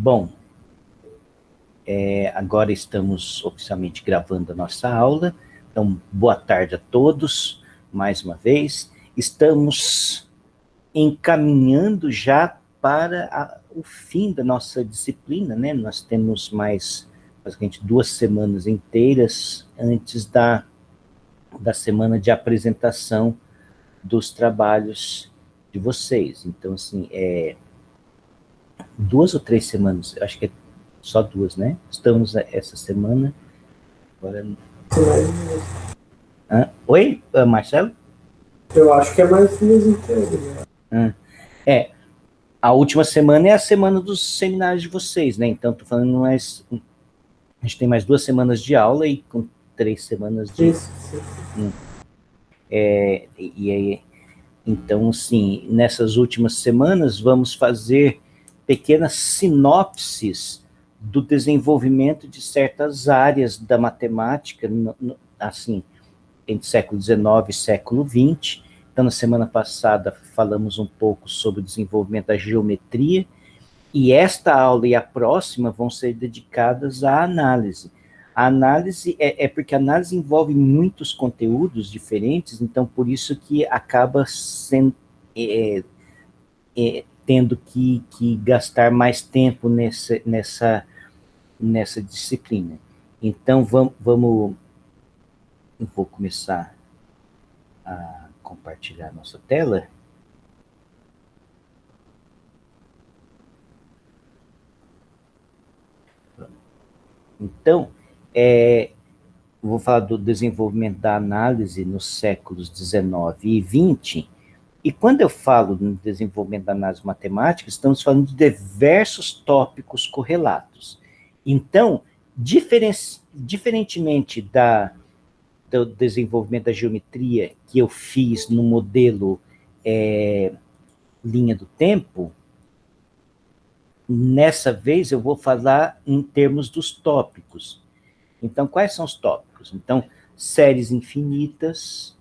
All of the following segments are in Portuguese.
Bom, agora estamos oficialmente gravando a nossa aula, então boa tarde a todos, mais uma vez. Estamos encaminhando já para o fim da nossa disciplina, né? Nós temos mais, basicamente, 2 semanas inteiras antes da semana de apresentação dos trabalhos de vocês. Então, assim, 2 ou 3 semanas, acho que é só 2, né? Estamos essa semana. Agora... Oi, Marcelo? Eu acho que é mais mês inteiro, né? A última semana é a semana dos seminários de vocês, né? Então, estou falando mais... A gente tem mais 2 semanas de aula e com 3 semanas de... Isso. E aí, então, assim, nessas últimas semanas, vamos fazer pequenas sinopses do desenvolvimento de certas áreas da matemática, assim, entre século XIX e século XX. Então, na semana passada, falamos um pouco sobre o desenvolvimento da geometria, e esta aula e a próxima vão ser dedicadas à análise. A análise porque a análise envolve muitos conteúdos diferentes, então por isso que acaba sendo, tendo que gastar mais tempo nessa disciplina. Então vamos eu vou começar a compartilhar a nossa tela. Então, vou falar do desenvolvimento da análise nos séculos XIX e XX, e quando eu falo no desenvolvimento da análise matemática, estamos falando de diversos tópicos correlatos. Então, diferentemente do desenvolvimento da geometria que eu fiz no modelo linha do tempo, nessa vez eu vou falar em termos dos tópicos. Então, quais são os tópicos? Então, séries infinitas,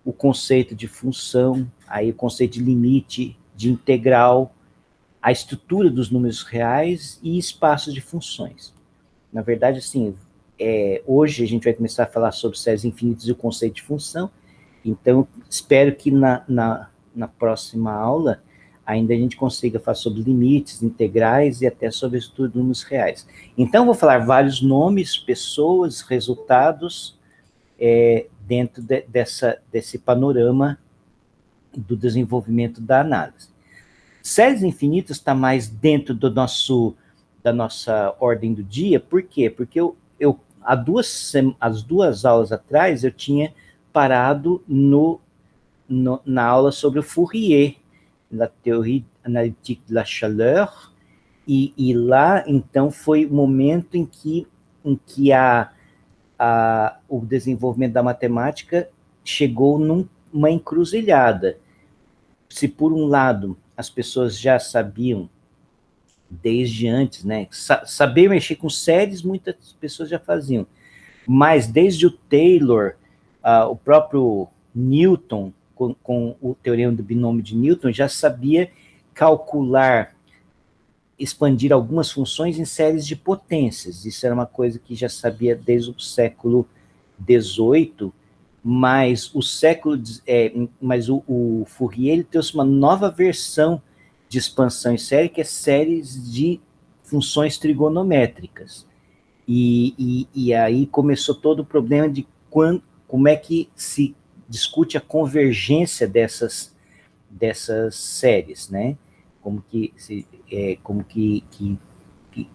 o conceito de função, aí o conceito de limite, de integral, a estrutura dos números reais e espaços de funções. Na verdade, assim, hoje a gente vai começar a falar sobre séries infinitas e o conceito de função, então espero que na próxima aula ainda a gente consiga falar sobre limites, integrais e até sobre a estrutura dos números reais. Então, vou falar vários nomes, pessoas, resultados, dentro desse panorama do desenvolvimento da análise. Séries infinitas está mais dentro da nossa ordem do dia, por quê? Porque as 2 aulas atrás eu tinha parado na aula sobre o Fourier, na théorie analytique de la chaleur, e lá, então, foi o momento em que o desenvolvimento da matemática chegou numa encruzilhada. Se, por um lado, as pessoas já sabiam, desde antes, né, saber mexer com séries, muitas pessoas já faziam, mas desde o Taylor, o próprio Newton, com o teorema do binômio de Newton, já sabia calcular, expandir algumas funções em séries de potências. Isso era uma coisa que já sabia desde o século XVIII, mas o Fourier ele trouxe uma nova versão de expansão em série, que é séries de funções trigonométricas. E aí começou todo o problema de como é que se discute a convergência dessas séries, né? Como que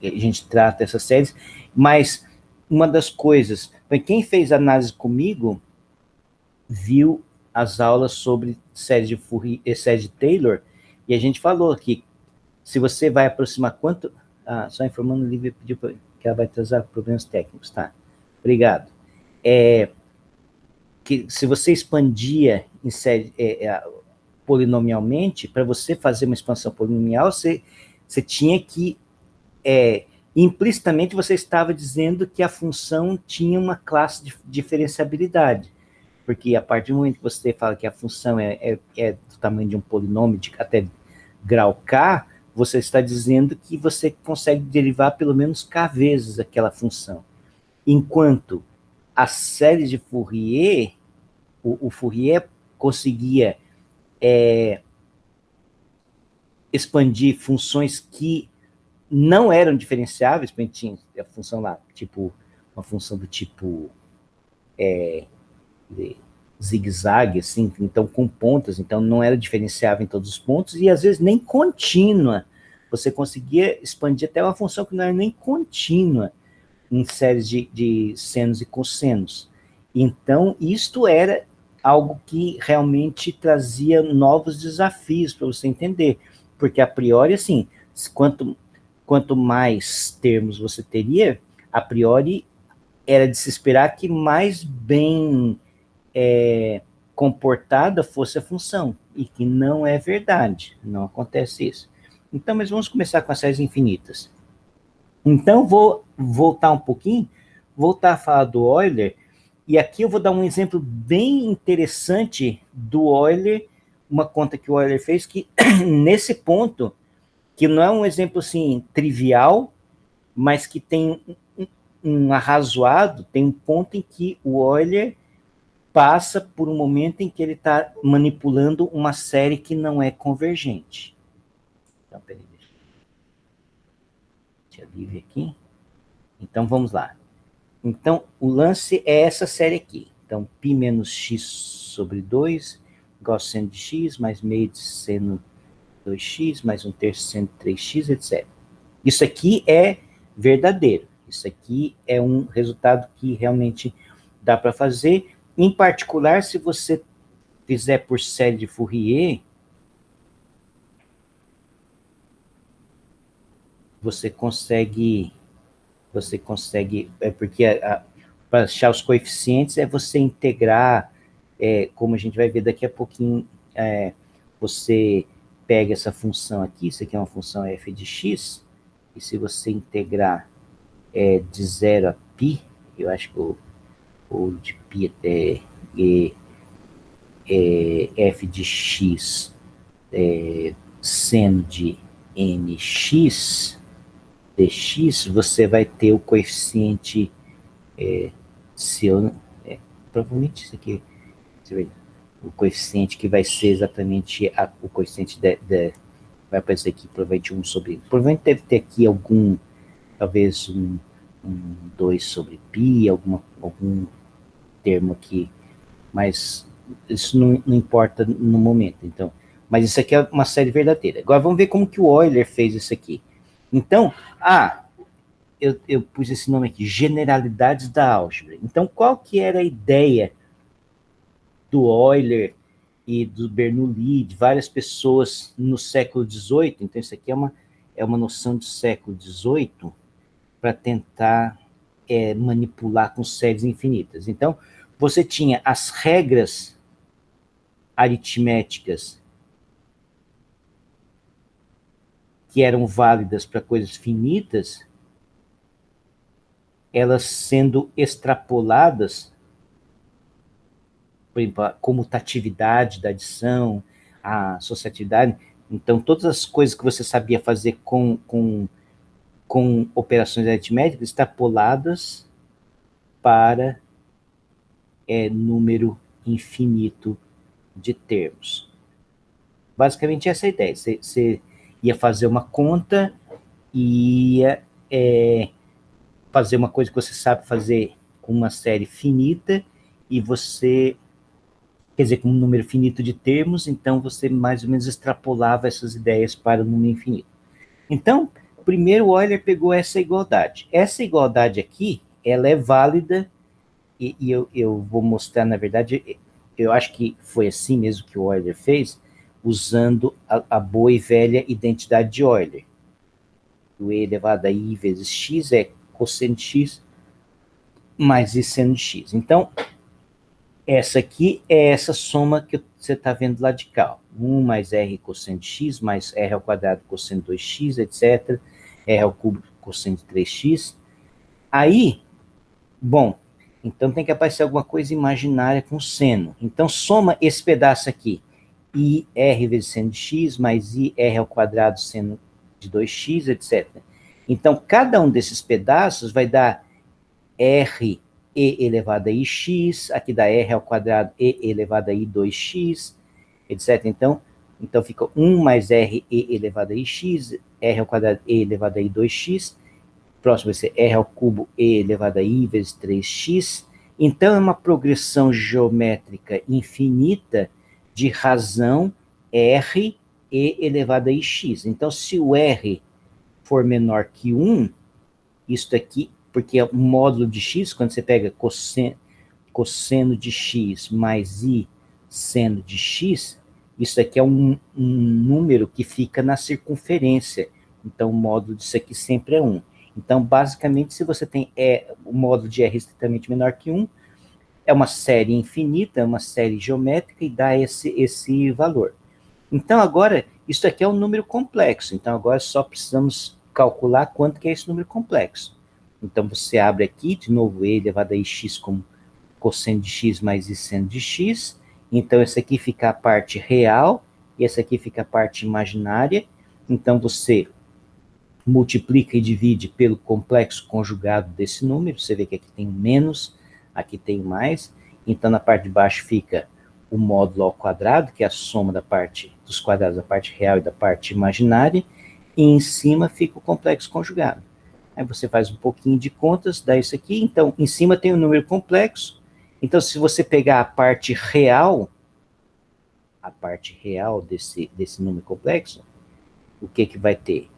a gente trata essas séries. Mas uma das coisas, quem fez análise comigo viu as aulas sobre séries de Fourier e séries de Taylor, e a gente falou que se você vai aproximar quanto... só informando, o Lívia pediu que ela vai trazer problemas técnicos, tá? Obrigado. Que se você expandia em série, polinomialmente, para você fazer uma expansão polinomial, você tinha que... implicitamente você estava dizendo que a função tinha uma classe de diferenciabilidade, porque a partir do momento que você fala que a função é do tamanho de um polinômio de até grau k, você está dizendo que você consegue derivar pelo menos k vezes aquela função. Enquanto a série de Fourier, o Fourier conseguia expandir funções que não eram diferenciáveis, porque tinha a função lá, tipo, uma função do tipo zigue-zague, assim, então com pontas, então não era diferenciável em todos os pontos, e às vezes nem contínua. Você conseguia expandir até uma função que não era nem contínua em séries de senos e cossenos. Então, isto era algo que realmente trazia novos desafios para você entender, porque a priori, assim, quanto mais termos você teria, a priori era de se esperar que mais bem comportada fosse a função, e que não é verdade, não acontece isso. Então, mas vamos começar com as séries infinitas. Então, vou voltar um pouquinho, voltar a falar do Euler, e aqui eu vou dar um exemplo bem interessante do Euler, uma conta que o Euler fez, que nesse ponto, que não é um exemplo assim trivial, mas que tem um arrazoado, tem um ponto em que o Euler passa por um momento em que ele está manipulando uma série que não é convergente. Então, peraí, deixa eu livre aqui. Então, vamos lá. Então, o lance é essa série aqui. Então, π menos x sobre 2, igual a seno de x, mais meio de seno 2x, mais um terço seno de 3x, etc. Isso aqui é verdadeiro. Isso aqui é um resultado que realmente dá para fazer. Em particular, se você fizer por série de Fourier, você consegue, porque para achar os coeficientes é você integrar, como a gente vai ver daqui a pouquinho, você pega essa função aqui, isso aqui é uma função f de x, e se você integrar de 0 a π, eu acho que o de π até f de x seno de nx dx, você vai ter o coeficiente, provavelmente isso aqui, o coeficiente que vai ser exatamente o coeficiente vai aparecer aqui, provavelmente 1 sobre, provavelmente deve ter aqui talvez um 2 sobre π, algum termo aqui, mas isso não importa no momento, então, mas isso aqui é uma série verdadeira. Agora vamos ver como que o Euler fez isso aqui. Então, eu pus esse nome aqui, generalidades da álgebra. Então, qual que era a ideia do Euler e do Bernoulli, de várias pessoas no século XVIII? Então, isso aqui é uma noção do século XVIII para tentar manipular com séries infinitas. Então, você tinha as regras aritméticas que eram válidas para coisas finitas, elas sendo extrapoladas, por exemplo, a comutatividade da adição, a associatividade. Então, todas as coisas que você sabia fazer com operações aritméticas extrapoladas para número infinito de termos. Basicamente, essa é a ideia. Você ia fazer uma conta e ia fazer uma coisa que você sabe fazer com uma série finita, e você, quer dizer, com um número finito de termos, então você mais ou menos extrapolava essas ideias para o número infinito. Então, primeiro o Euler pegou essa igualdade. Essa igualdade aqui, ela é válida, e eu vou mostrar, na verdade, eu acho que foi assim mesmo que o Euler fez, usando a boa e velha identidade de Euler. O e elevado a i vezes x é cosseno de x mais i seno de x. Então, essa aqui é essa soma que você está vendo lá de cá. 1 mais r cosseno de x, mais r ao quadrado cosseno de 2x, etc. R ao cubo cosseno de 3x. Aí, bom, então tem que aparecer alguma coisa imaginária com seno. Então, soma esse pedaço aqui. I r vezes seno de x, mais i r ao quadrado seno de 2x, etc. Então, cada um desses pedaços vai dar r e elevado a ix, aqui dá r ao quadrado e elevado a i 2x, etc. Então fica 1 mais r e elevado a ix, r ao quadrado e elevado a i 2x, próximo vai ser r ao cubo e elevado a i vezes 3x. Então, é uma progressão geométrica infinita de razão r e elevado a ix. Então, se o r for menor que 1, isso aqui, porque é o módulo de x, quando você pega cosseno de x mais i seno de x, isso aqui é um número que fica na circunferência. Então, o módulo disso aqui sempre é 1. Então, basicamente, se você tem o módulo de r estritamente menor que 1, é uma série infinita, é uma série geométrica e dá esse valor. Então, agora, isso aqui é um número complexo. Então, agora só precisamos calcular quanto que é esse número complexo. Então, você abre aqui, de novo, e elevado a x como cosseno de x mais i seno de x. Então, essa aqui fica a parte real, e essa aqui fica a parte imaginária. Então, você multiplica e divide pelo complexo conjugado desse número. Você vê que aqui tem menos, aqui tem mais. Então, na parte de baixo fica o módulo ao quadrado, que é a soma da parte dos quadrados da parte real e da parte imaginária. E em cima fica o complexo conjugado. Aí você faz um pouquinho de contas, dá isso aqui. Então, em cima tem o número complexo. Então, se você pegar a parte real desse número complexo, o que vai ter?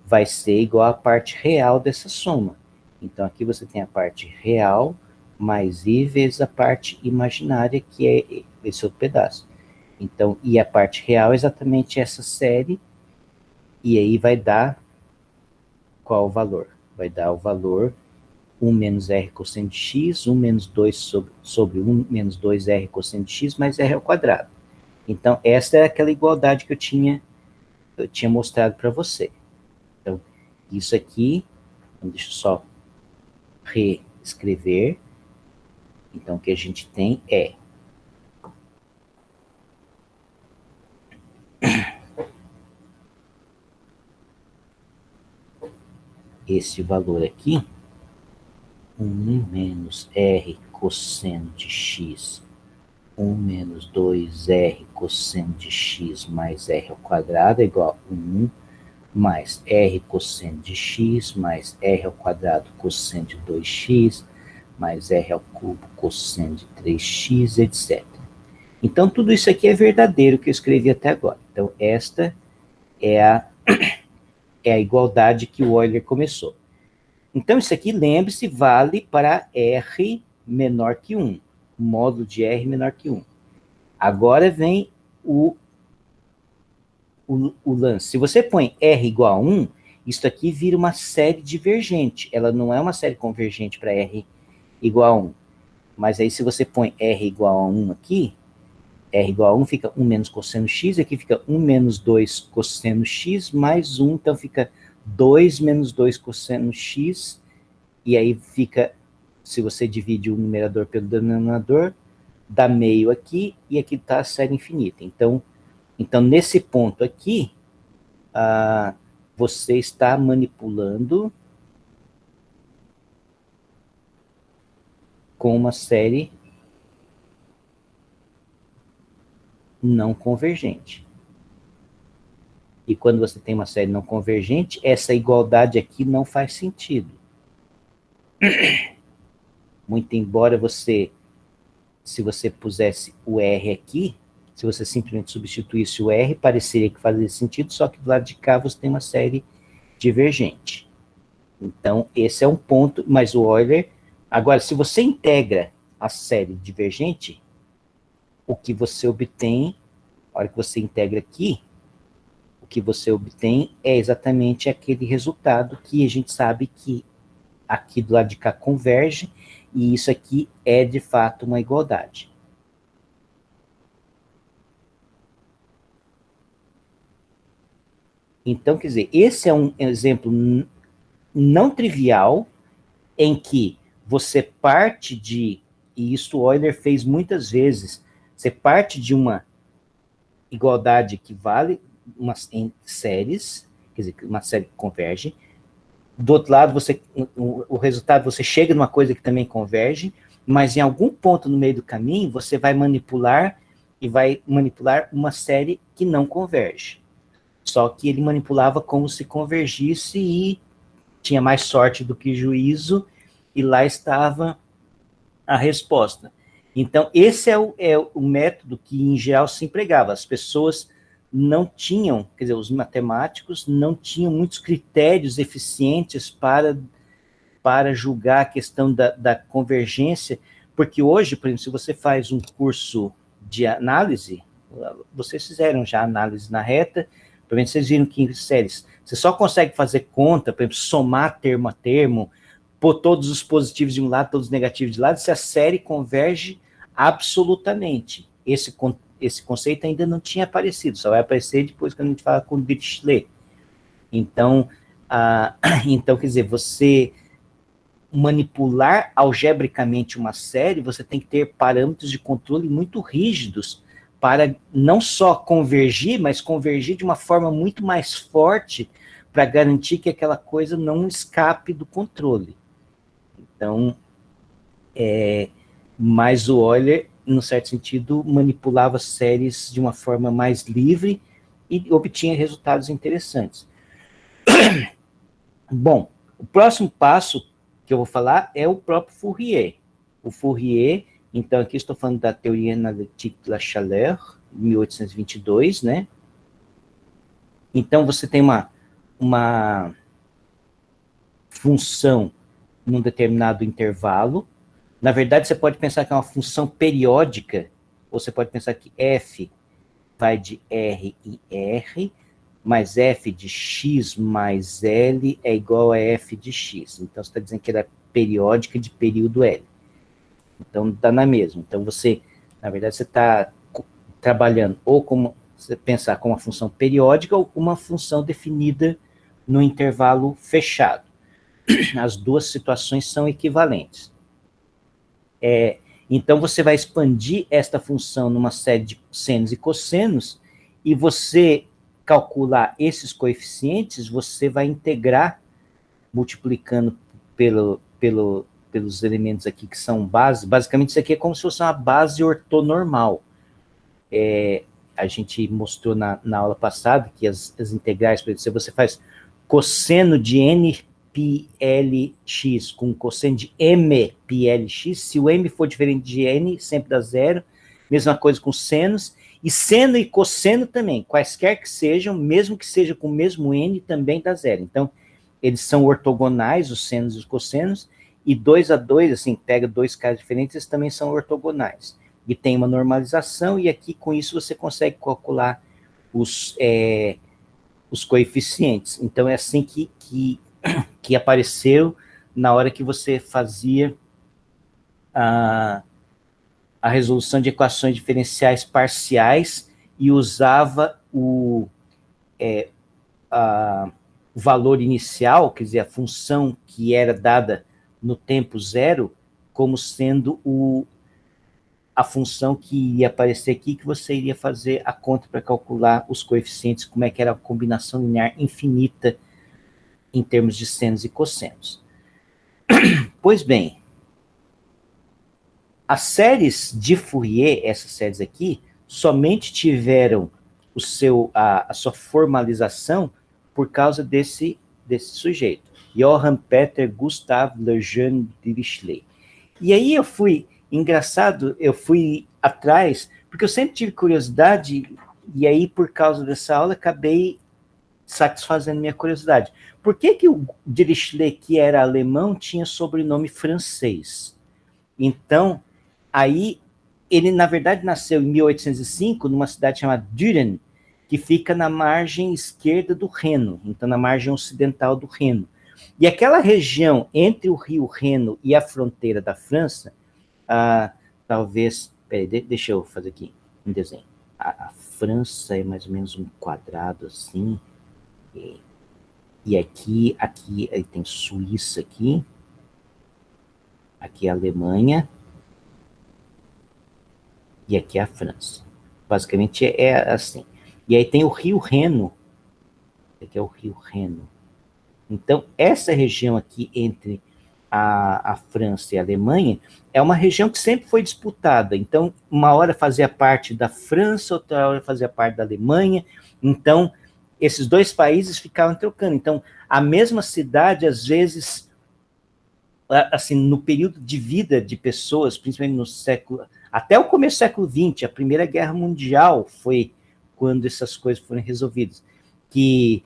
Vai ser igual à parte real dessa soma. Então, aqui você tem a parte real mais i vezes a parte imaginária, que é esse outro pedaço. Então, e a parte real é exatamente essa série, e aí vai dar qual o valor? Vai dar o valor 1 menos r cosseno de x, 1 menos 2 sobre 1 menos 2r cosseno de x mais r ao quadrado. Então, essa é aquela igualdade que eu tinha mostrado para você. Então, isso aqui, deixa eu só reescrever. Então, o que a gente tem é esse valor aqui, 1 menos r cosseno de x, 1 menos 2r cosseno de x mais r ao quadrado é igual a 1 mais r cosseno de x mais r ao quadrado cosseno de 2x mais r ao cubo cosseno de 3x, etc. Então, tudo isso aqui é verdadeiro que eu escrevi até agora. Então, esta é a igualdade que o Euler começou. Então, isso aqui, lembre-se, vale para R menor que 1. O módulo de R menor que 1. Agora vem o lance. Se você põe R igual a 1, isso aqui vira uma série divergente. Ela não é uma série convergente para R igual a 1. Mas aí, se você põe R igual a 1 aqui, R igual a 1 fica 1 menos cosseno x, aqui fica 1 menos 2 cosseno x mais 1, então fica 2 menos 2 cosseno x, e aí fica, se você divide o numerador pelo denominador, dá meio aqui, e aqui está a série infinita. Então, nesse ponto aqui, você está manipulando com uma série não convergente. E quando você tem uma série não convergente, essa igualdade aqui não faz sentido. Muito embora se você pusesse o R aqui, se você simplesmente substituísse o R, pareceria que fazia sentido, só que do lado de cá você tem uma série divergente. Então, esse é um ponto, mas o Euler... Agora, se você integra a série divergente, o que você obtém, a hora que você integra aqui, o que você obtém é exatamente aquele resultado que a gente sabe que aqui do lado de cá converge, e isso aqui é de fato uma igualdade. Então, quer dizer, esse é um exemplo não trivial, em que você parte de, e isso Euler fez muitas vezes, você parte de uma igualdade que vale em séries, quer dizer, uma série que converge. Do outro lado, o resultado, você chega numa coisa que também converge, mas em algum ponto no meio do caminho, você vai manipular uma série que não converge. Só que ele manipulava como se convergisse e tinha mais sorte do que juízo, e lá estava a resposta. Então, esse é o método que, em geral, se empregava. As pessoas não tinham, quer dizer, os matemáticos não tinham muitos critérios eficientes para julgar a questão da convergência, porque hoje, por exemplo, se você faz um curso de análise, vocês fizeram já análise na reta, por exemplo, vocês viram que em séries, você só consegue fazer conta, por exemplo, somar termo a termo, pôr todos os positivos de um lado, todos os negativos de lado, se a série converge absolutamente. Esse conceito ainda não tinha aparecido, só vai aparecer depois quando a gente fala com o Dirichlet. Então, então, quer dizer, você manipular algebricamente uma série, você tem que ter parâmetros de controle muito rígidos para não só convergir, mas convergir de uma forma muito mais forte para garantir que aquela coisa não escape do controle. Então, mas o Euler, num certo sentido, manipulava séries de uma forma mais livre e obtinha resultados interessantes. Bom, o próximo passo que eu vou falar é o próprio Fourier. O Fourier, então aqui estou falando da teoria analytique de la chaleur, 1822, né? Então você tem uma função num determinado intervalo. Na verdade, você pode pensar que é uma função periódica, ou você pode pensar que f vai de R em R, mais f de x mais L é igual a f de x. Então, você está dizendo que ela é periódica de período L. Então, dá na mesma. Então, na verdade, você está trabalhando ou como você pensar com uma função periódica ou com uma função definida no intervalo fechado. As duas situações são equivalentes. Então, você vai expandir esta função numa série de senos e cossenos, e você calcular esses coeficientes, você vai integrar, multiplicando pelos elementos aqui que são base. Basicamente, isso aqui é como se fosse uma base ortonormal. A gente mostrou na aula passada que as integrais, por exemplo, se você faz cosseno de n πlx com cosseno de m πlx, se o m for diferente de n, sempre dá zero. Mesma coisa com senos, e seno e cosseno também, quaisquer que sejam, mesmo que seja com o mesmo n, também dá zero. Então, eles são ortogonais, os senos e os cossenos, e 2 a 2, assim, pega dois casos diferentes, eles também são ortogonais. E tem uma normalização, e aqui, com isso, você consegue calcular os coeficientes. Então, é assim que apareceu na hora que você fazia a resolução de equações diferenciais parciais e usava o valor inicial, quer dizer, a função que era dada no tempo zero, como sendo a função que ia aparecer aqui, que você iria fazer a conta para calcular os coeficientes, como é que era a combinação linear infinita em termos de senos e cossenos. Pois bem, as séries de Fourier, essas séries aqui, somente tiveram a sua formalização por causa desse sujeito, Johann Peter Gustav Lejeune Dirichlet. E aí eu fui atrás, porque eu sempre tive curiosidade, e aí por causa dessa aula acabei satisfazendo minha curiosidade. Por que o Dirichlet, que era alemão, tinha sobrenome francês? Então, aí, ele, na verdade, nasceu em 1805, numa cidade chamada Düren, que fica na margem esquerda do Reno, então na margem ocidental do Reno. E aquela região entre o rio Reno e a fronteira da França, talvez... Peraí, deixa eu fazer aqui um desenho. A França é mais ou menos um quadrado assim, e aqui tem Suíça aqui é a Alemanha, e aqui é a França. Basicamente é assim. E aí tem o rio Reno, que é o rio Reno. Então, essa região aqui entre a França e a Alemanha é uma região que sempre foi disputada. Então, uma hora fazia parte da França, outra hora fazia parte da Alemanha. Então, esses dois países ficavam trocando. Então, a mesma cidade, às vezes, assim, no período de vida de pessoas, principalmente no século, até o começo do século XX, a Primeira Guerra Mundial foi quando essas coisas foram resolvidas. Que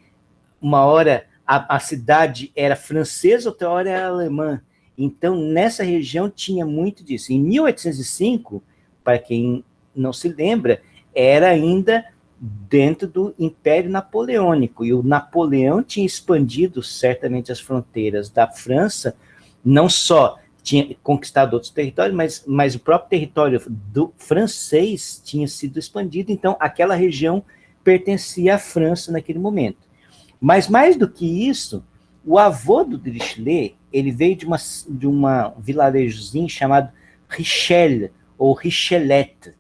uma hora a cidade era francesa, outra hora era alemã. Então, nessa região tinha muito disso. Em 1805, para quem não se lembra, era ainda dentro do Império Napoleônico, e o Napoleão tinha expandido certamente as fronteiras da França, não só tinha conquistado outros territórios, mas o próprio território do francês tinha sido expandido, então aquela região pertencia à França naquele momento. Mas mais do que isso, o avô do Dirichlet, ele veio de uma vilarejozinho chamado Richelle, ou Richelette,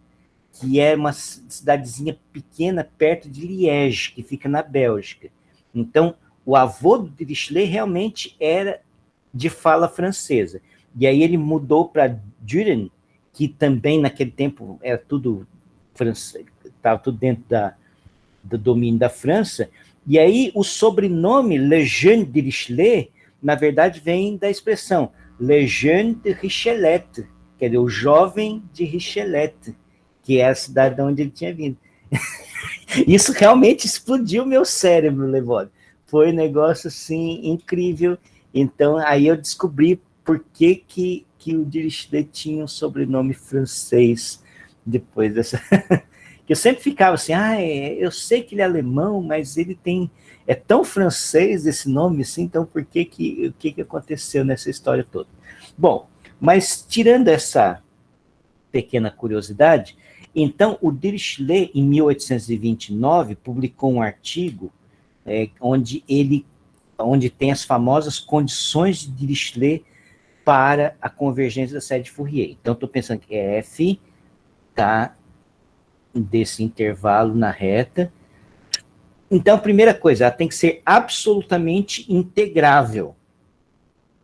que é uma cidadezinha pequena perto de Liège, que fica na Bélgica. Então, o avô do Dirichlet realmente era de fala francesa. E aí ele mudou para Düren, que também naquele tempo era tudo francês, estava tudo dentro do domínio da França. E aí o sobrenome Le Jeune de Dirichlet, na verdade, vem da expressão Le Jeune de Richelette, quer dizer, o jovem de Richelette, que é a cidade de onde ele tinha vindo. Isso realmente explodiu meu cérebro, Levone. Foi um negócio, assim, incrível. Então, aí eu descobri por que o Dirichlet tinha um sobrenome francês depois dessa... que eu sempre ficava assim, eu sei que ele é alemão, mas ele é tão francês esse nome, assim, então o que aconteceu nessa história toda? Bom, mas tirando essa pequena curiosidade, então o Dirichlet, em 1829, publicou um artigo onde tem as famosas condições de Dirichlet para a convergência da série de Fourier. Então, estou pensando que F está desse intervalo na reta. Então, a primeira coisa, ela tem que ser absolutamente integrável.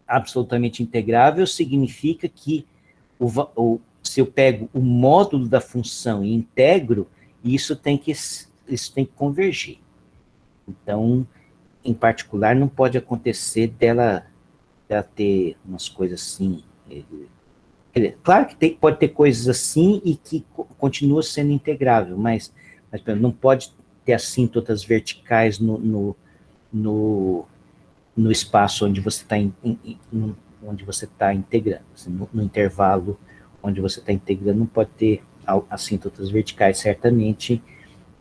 Absolutamente integrável significa que se eu pego o módulo da função e integro, isso tem que convergir. Então, em particular, não pode acontecer dela ter umas coisas assim. Claro que pode ter coisas assim e que continua sendo integrável, mas não pode ter assíntotas verticais no espaço onde você está integrando. Assim, no intervalo onde você está integrando, não pode ter assíntotas verticais, certamente,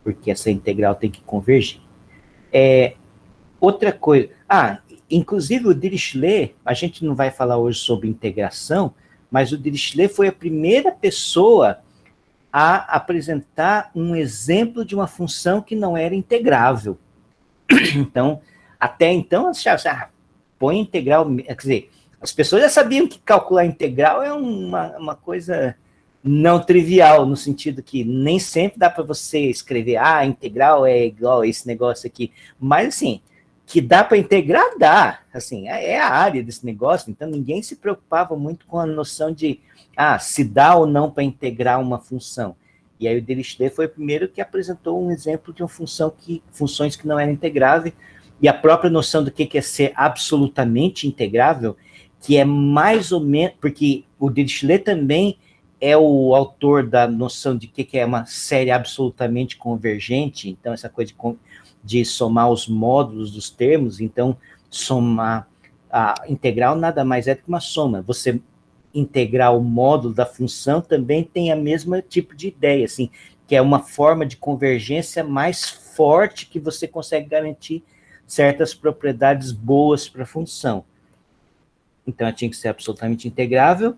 porque essa integral tem que convergir. Outra coisa... inclusive o Dirichlet, a gente não vai falar hoje sobre integração, mas o Dirichlet foi a primeira pessoa a apresentar um exemplo de uma função que não era integrável. Então, até então, põe integral... Quer dizer, as pessoas já sabiam que calcular integral é uma coisa não trivial, no sentido que nem sempre dá para você escrever, integral é igual a esse negócio aqui. Mas, assim, que dá para integrar, dá. Assim, é a área desse negócio, então ninguém se preocupava muito com a noção de se dá ou não para integrar uma função. E aí o Dirichlet foi o primeiro que apresentou um exemplo de uma funções que não eram integráveis, e a própria noção do que é ser absolutamente integrável, que é mais ou menos, porque o Dirichlet também é o autor da noção de que é uma série absolutamente convergente, então essa coisa de somar os módulos dos termos, então somar a integral nada mais é do que uma soma. Você integrar o módulo da função também tem a mesma tipo de ideia, assim, que é uma forma de convergência mais forte que você consegue garantir certas propriedades boas para a função. Então, ela tinha que ser absolutamente integrável,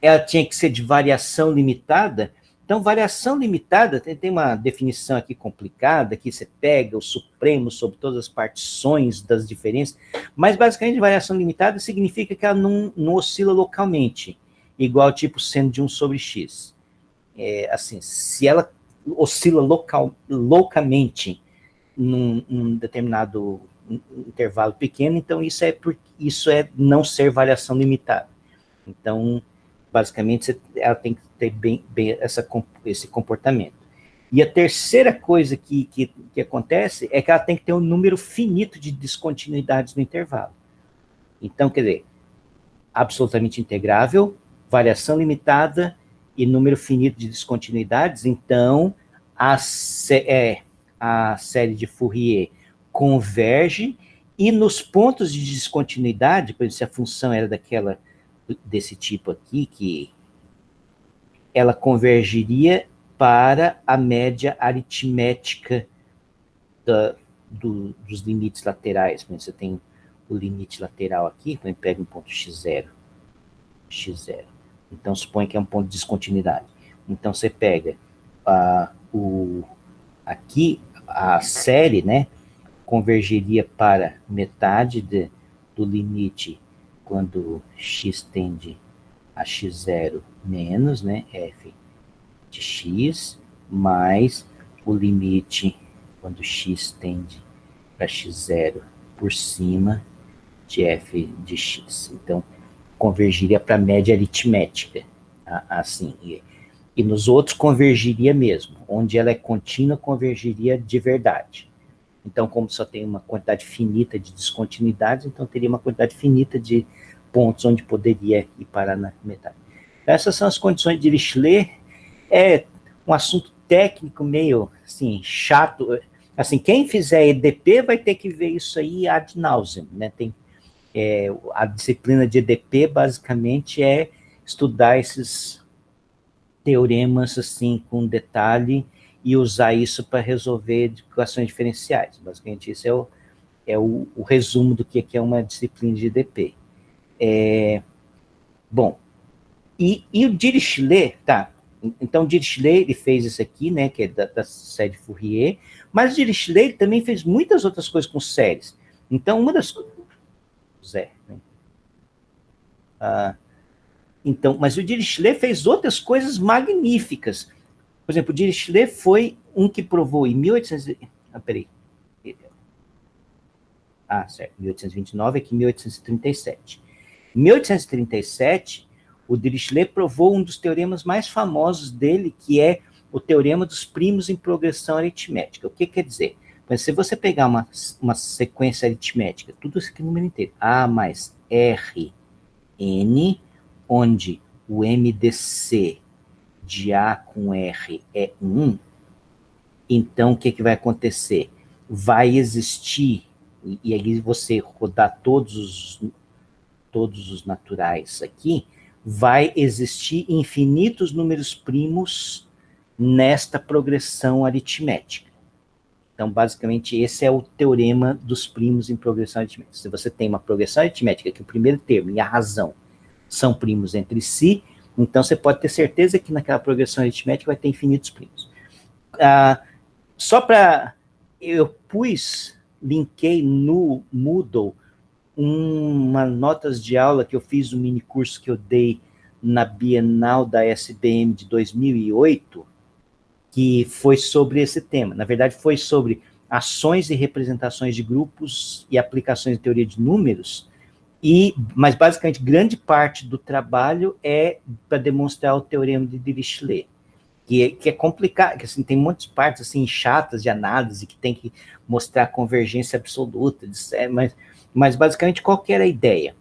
ela tinha que ser de variação limitada. Então, variação limitada, tem uma definição aqui complicada, que você pega o supremo sobre todas as partições das diferenças, mas, basicamente, variação limitada significa que ela não oscila localmente, igual tipo seno de 1 sobre x. Assim, se ela oscila loucamente num determinado intervalo pequeno, então isso é não ser variação limitada. Então, basicamente, ela tem que ter bem esse comportamento. E a terceira coisa que acontece é que ela tem que ter um número finito de descontinuidades no intervalo. Então, quer dizer, absolutamente integrável, variação limitada e número finito de descontinuidades. Então, a série de Fourier converge, e nos pontos de descontinuidade, por exemplo, se a função era desse tipo aqui, que ela convergiria para a média aritmética dos limites laterais. Por exemplo, você tem o limite lateral aqui, então pega um ponto x0. Então, suponha que é um ponto de descontinuidade. Então, você pega aqui, a série, né, convergeria para metade do limite quando x tende a x0 menos, né, f de x, mais o limite quando x tende para x0 por cima de f de x. Então, convergiria para a média aritmética, assim. E nos outros convergiria mesmo. Onde ela é contínua, convergiria de verdade. Então, como só tem uma quantidade finita de descontinuidades, então teria uma quantidade finita de pontos onde poderia ir parar na metade. Essas são as condições de Dirichlet. É um assunto técnico meio, assim, chato. Assim, quem fizer EDP vai ter que ver isso aí ad nauseam, né? A disciplina de EDP, basicamente, é estudar esses teoremas, assim, com detalhe, e usar isso para resolver equações diferenciais. Basicamente, isso é o resumo do que é uma disciplina de EDP. Bom, e o Dirichlet, tá? Então, o Dirichlet, ele fez isso aqui, né, que é da série de Fourier, mas o Dirichlet também fez muitas outras coisas com séries. Então, uma das coisas... né? Então, mas o Dirichlet fez outras coisas magníficas. Por exemplo, o Dirichlet foi um que provou em 1829, aqui em 1837. Em 1837, o Dirichlet provou um dos teoremas mais famosos dele, que é o teorema dos primos em progressão aritmética. O que quer dizer? Mas se você pegar uma sequência aritmética, tudo isso aqui no número inteiro, A mais R, N, onde o MDC de A com R é 1, então o que vai acontecer? Vai existir, e aí você rodar todos os naturais aqui, vai existir infinitos números primos nesta progressão aritmética. Então, basicamente, esse é o teorema dos primos em progressão aritmética. Se você tem uma progressão aritmética, que o primeiro termo e a razão são primos entre si, então você pode ter certeza que naquela progressão aritmética vai ter infinitos primos. Só para... Eu linkei no Moodle uma notas de aula que eu fiz no mini curso que eu dei na Bienal da SBM de 2008, que foi sobre esse tema. Na verdade, foi sobre ações e representações de grupos e aplicações de teoria de números, mas basicamente grande parte do trabalho é para demonstrar o teorema de Dirichlet, que é complicado, que assim, tem muitas partes assim, chatas de análise, que tem que mostrar a convergência absoluta, mas basicamente qual que era a ideia?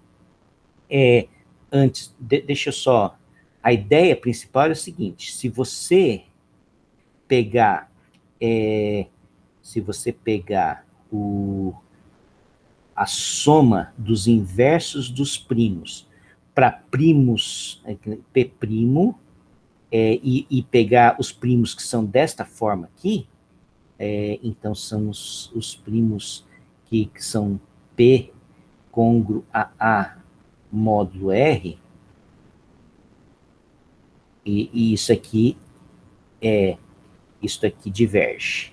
Deixa eu só... A ideia principal é o seguinte: se você pegar a soma dos inversos dos primos para primos P', e pegar os primos que são desta forma aqui, então são os primos que são P congruo a A módulo R, e isso aqui diverge.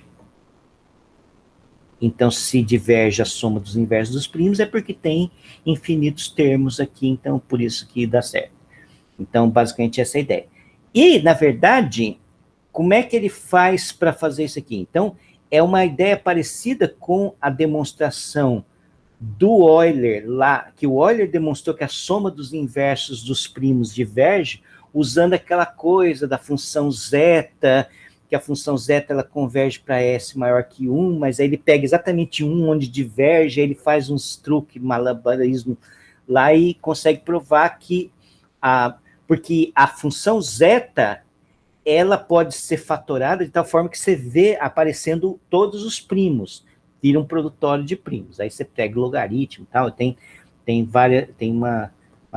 Então, se diverge a soma dos inversos dos primos, é porque tem infinitos termos aqui, então por isso que dá certo. Então, basicamente, essa é a ideia. E, na verdade, como é que ele faz para fazer isso aqui? Então, é uma ideia parecida com a demonstração do Euler lá, que o Euler demonstrou que a soma dos inversos dos primos diverge, usando aquela coisa da função zeta, que a função zeta ela converge para S maior que 1, mas aí ele pega exatamente 1 onde diverge, aí ele faz uns truques, malabarismo lá e consegue provar que porque a função zeta ela pode ser fatorada de tal forma que você vê aparecendo todos os primos, vira um produtório de primos. Aí você pega logaritmo e tal, tem uma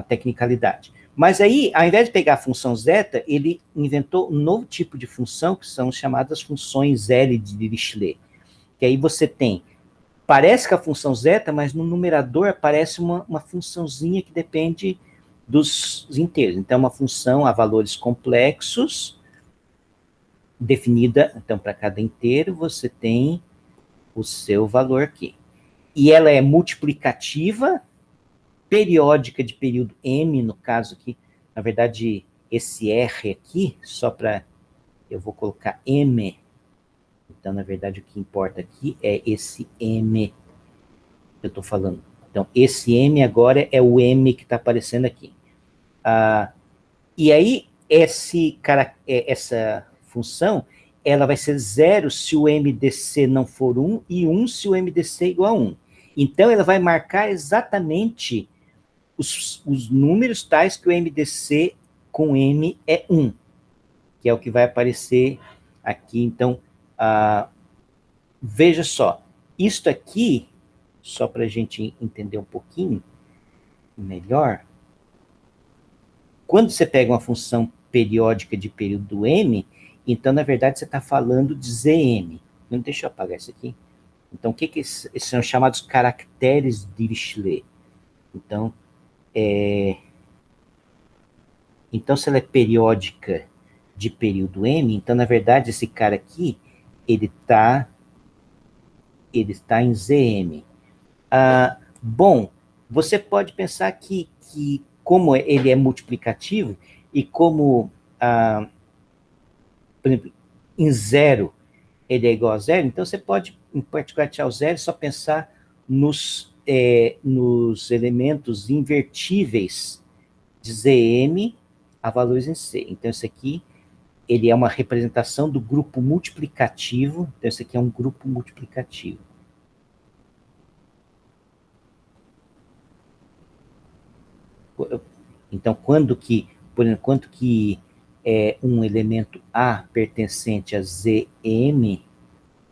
tecnicalidade. Mas aí, ao invés de pegar a função zeta, ele inventou um novo tipo de função, que são chamadas funções L de Dirichlet. Que aí você tem, parece que a função zeta, mas no numerador aparece uma funçãozinha que depende dos inteiros. Então, uma função a valores complexos, definida, então, para cada inteiro, você tem o seu valor aqui. E ela é multiplicativa, periódica de período M, no caso aqui, na verdade, esse R aqui, só para, eu vou colocar M, então, na verdade, o que importa aqui é esse M que eu estou falando. Então, esse M agora é o M que está aparecendo aqui. E aí, essa função, ela vai ser 0 se o MDC não for 1 e 1 se o MDC é igual a 1. Então, ela vai marcar exatamente os números tais que o MDC com M é 1, que é o que vai aparecer aqui. Então, veja só, isto aqui, só para a gente entender um pouquinho melhor, quando você pega uma função periódica de período M, então, na verdade, você está falando de Zm. Deixa eu apagar isso aqui. Então, o que esses são chamados caracteres de Dirichlet? Então, se ela é periódica de período M, então, na verdade, esse cara aqui, ele está em Zm. Bom, você pode pensar que como ele é multiplicativo, e como, por exemplo, em 0 ele é igual a 0, então você pode, em particular, tirar o 0 e só pensar nos elementos invertíveis de Zm a valores em C. Então, esse aqui, ele é uma representação do grupo multiplicativo, então esse aqui é um grupo multiplicativo. Então, quanto que um elemento A pertencente a Zm,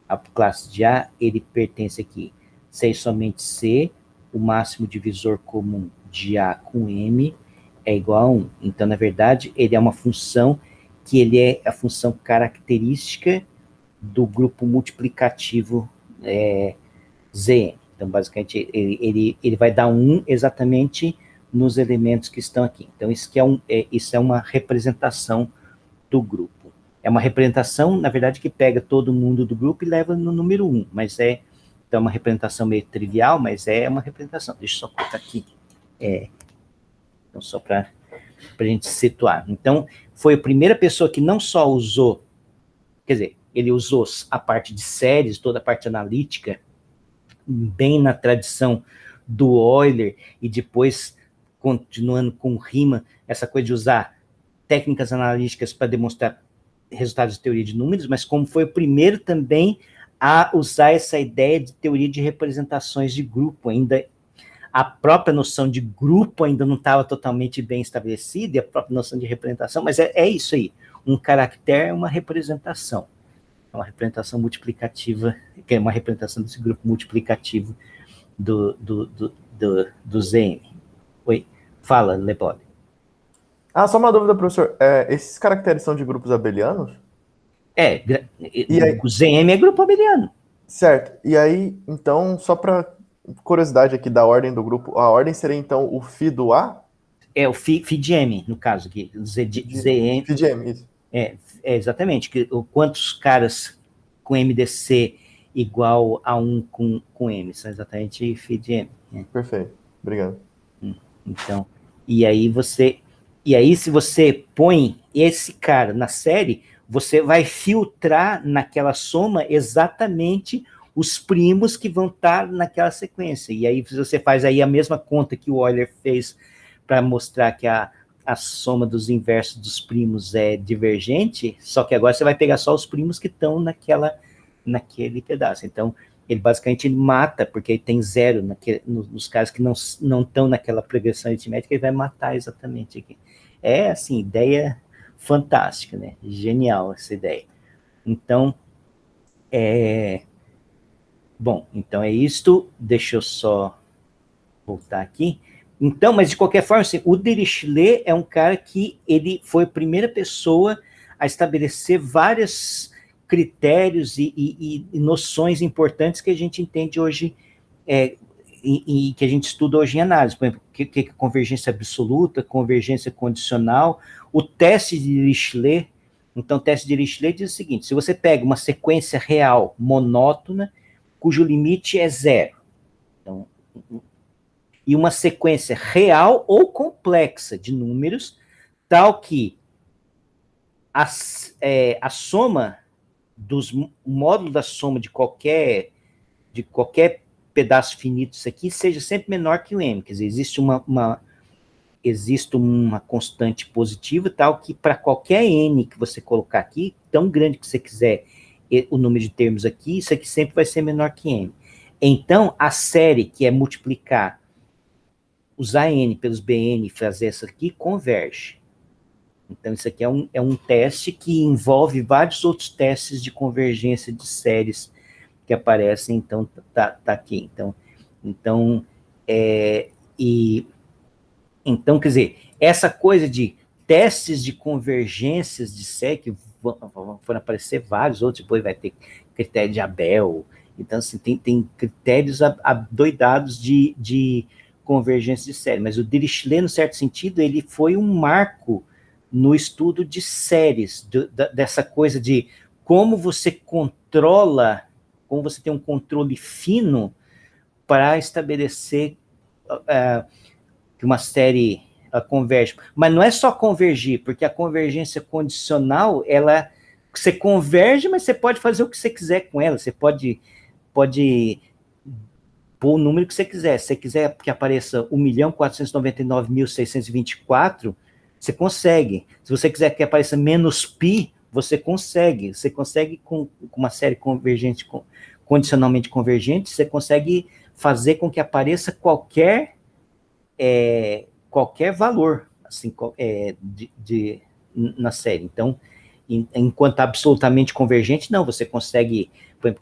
a classe de A, ele pertence aqui. Se é somente C, o máximo divisor comum de A com M é igual a 1. Então, na verdade, ele é uma função que ele é a função característica do grupo multiplicativo Zm. Então, basicamente, ele vai dar 1 exatamente nos elementos que estão aqui. Então, isso é uma representação do grupo. É uma representação, na verdade, que pega todo mundo do grupo e leva no número 1, mas então, uma representação meio trivial, mas é uma representação. Deixa eu só colocar aqui. Então, só para a gente situar. Então, foi a primeira pessoa que não só usou, quer dizer, ele usou a parte de séries, toda a parte analítica, bem na tradição do Euler, e depois, continuando com o Riemann, essa coisa de usar técnicas analíticas para demonstrar resultados de teoria de números, mas como foi o primeiro também a usar essa ideia de teoria de representações de grupo. Ainda a própria noção de grupo ainda não estava totalmente bem estabelecida, e a própria noção de representação, mas é isso aí, um caractere é uma representação multiplicativa, que é uma representação desse grupo multiplicativo do Zm. Oi, fala, Lepode. Só uma dúvida, professor. Esses caracteres são de grupos abelianos? O Zm é grupo abeliano. Certo. E aí, então, só para curiosidade aqui da ordem do grupo, a ordem seria, então, o φ do A? É o φ de M, no caso aqui. Zm. Φ de M, isso. Exatamente. Quantos caras com MDC igual a 1 com M? São exatamente φ de M. Perfeito. Obrigado. Então, e aí se você põe esse cara na série, você vai filtrar naquela soma exatamente os primos que vão estar naquela sequência. E aí você faz aí a mesma conta que o Euler fez para mostrar que a soma dos inversos dos primos é divergente, só que agora você vai pegar só os primos que estão naquele pedaço. Então, ele basicamente mata, porque ele tem zero nos casos que não estão naquela progressão aritmétrica, ele vai matar exatamente aqui. É, assim, ideia fantástica, né? Genial essa ideia. Então, bom, então é isto. Deixa eu só voltar aqui. Então, mas de qualquer forma, assim, o Dirichlet é um cara que ele foi a primeira pessoa a estabelecer vários critérios e noções importantes que a gente entende hoje, e que a gente estuda hoje em análise. Por exemplo, o que é convergência absoluta, convergência condicional, o teste de Dirichlet. Então, o teste de Dirichlet diz o seguinte: se você pega uma sequência real monótona, cujo limite é zero, então, e uma sequência real ou complexa de números, tal que a soma o módulo da soma de qualquer pedaço finito disso aqui seja sempre menor que o m, quer dizer, existe uma constante positiva, tal que para qualquer n que você colocar aqui, tão grande que você quiser o número de termos aqui, isso aqui sempre vai ser menor que m. Então, a série que é multiplicar usar n pelos bn e fazer essa aqui, converge. Então, isso aqui é um teste que envolve vários outros testes de convergência de séries que aparecem, então, tá aqui. Então, quer dizer, essa coisa de testes de convergências de série, que foram aparecer vários outros, depois vai ter critério de Abel. Então, assim, tem critérios adoidados de convergência de série, mas o Dirichlet, no certo sentido, ele foi um marco no estudo de séries, dessa coisa de como você controla, como você tem um controle fino para estabelecer que uma série converge. Mas não é só convergir, porque a convergência condicional, você converge, mas você pode fazer o que você quiser com ela, você pode pôr o número que você quiser. Se você quiser que apareça 1.499.624, você consegue. Se você quiser que apareça menos π, você consegue. Você consegue, com uma série convergente, condicionalmente convergente, você consegue fazer com que apareça qualquer valor assim, na série. Então, enquanto absolutamente convergente, não, você consegue,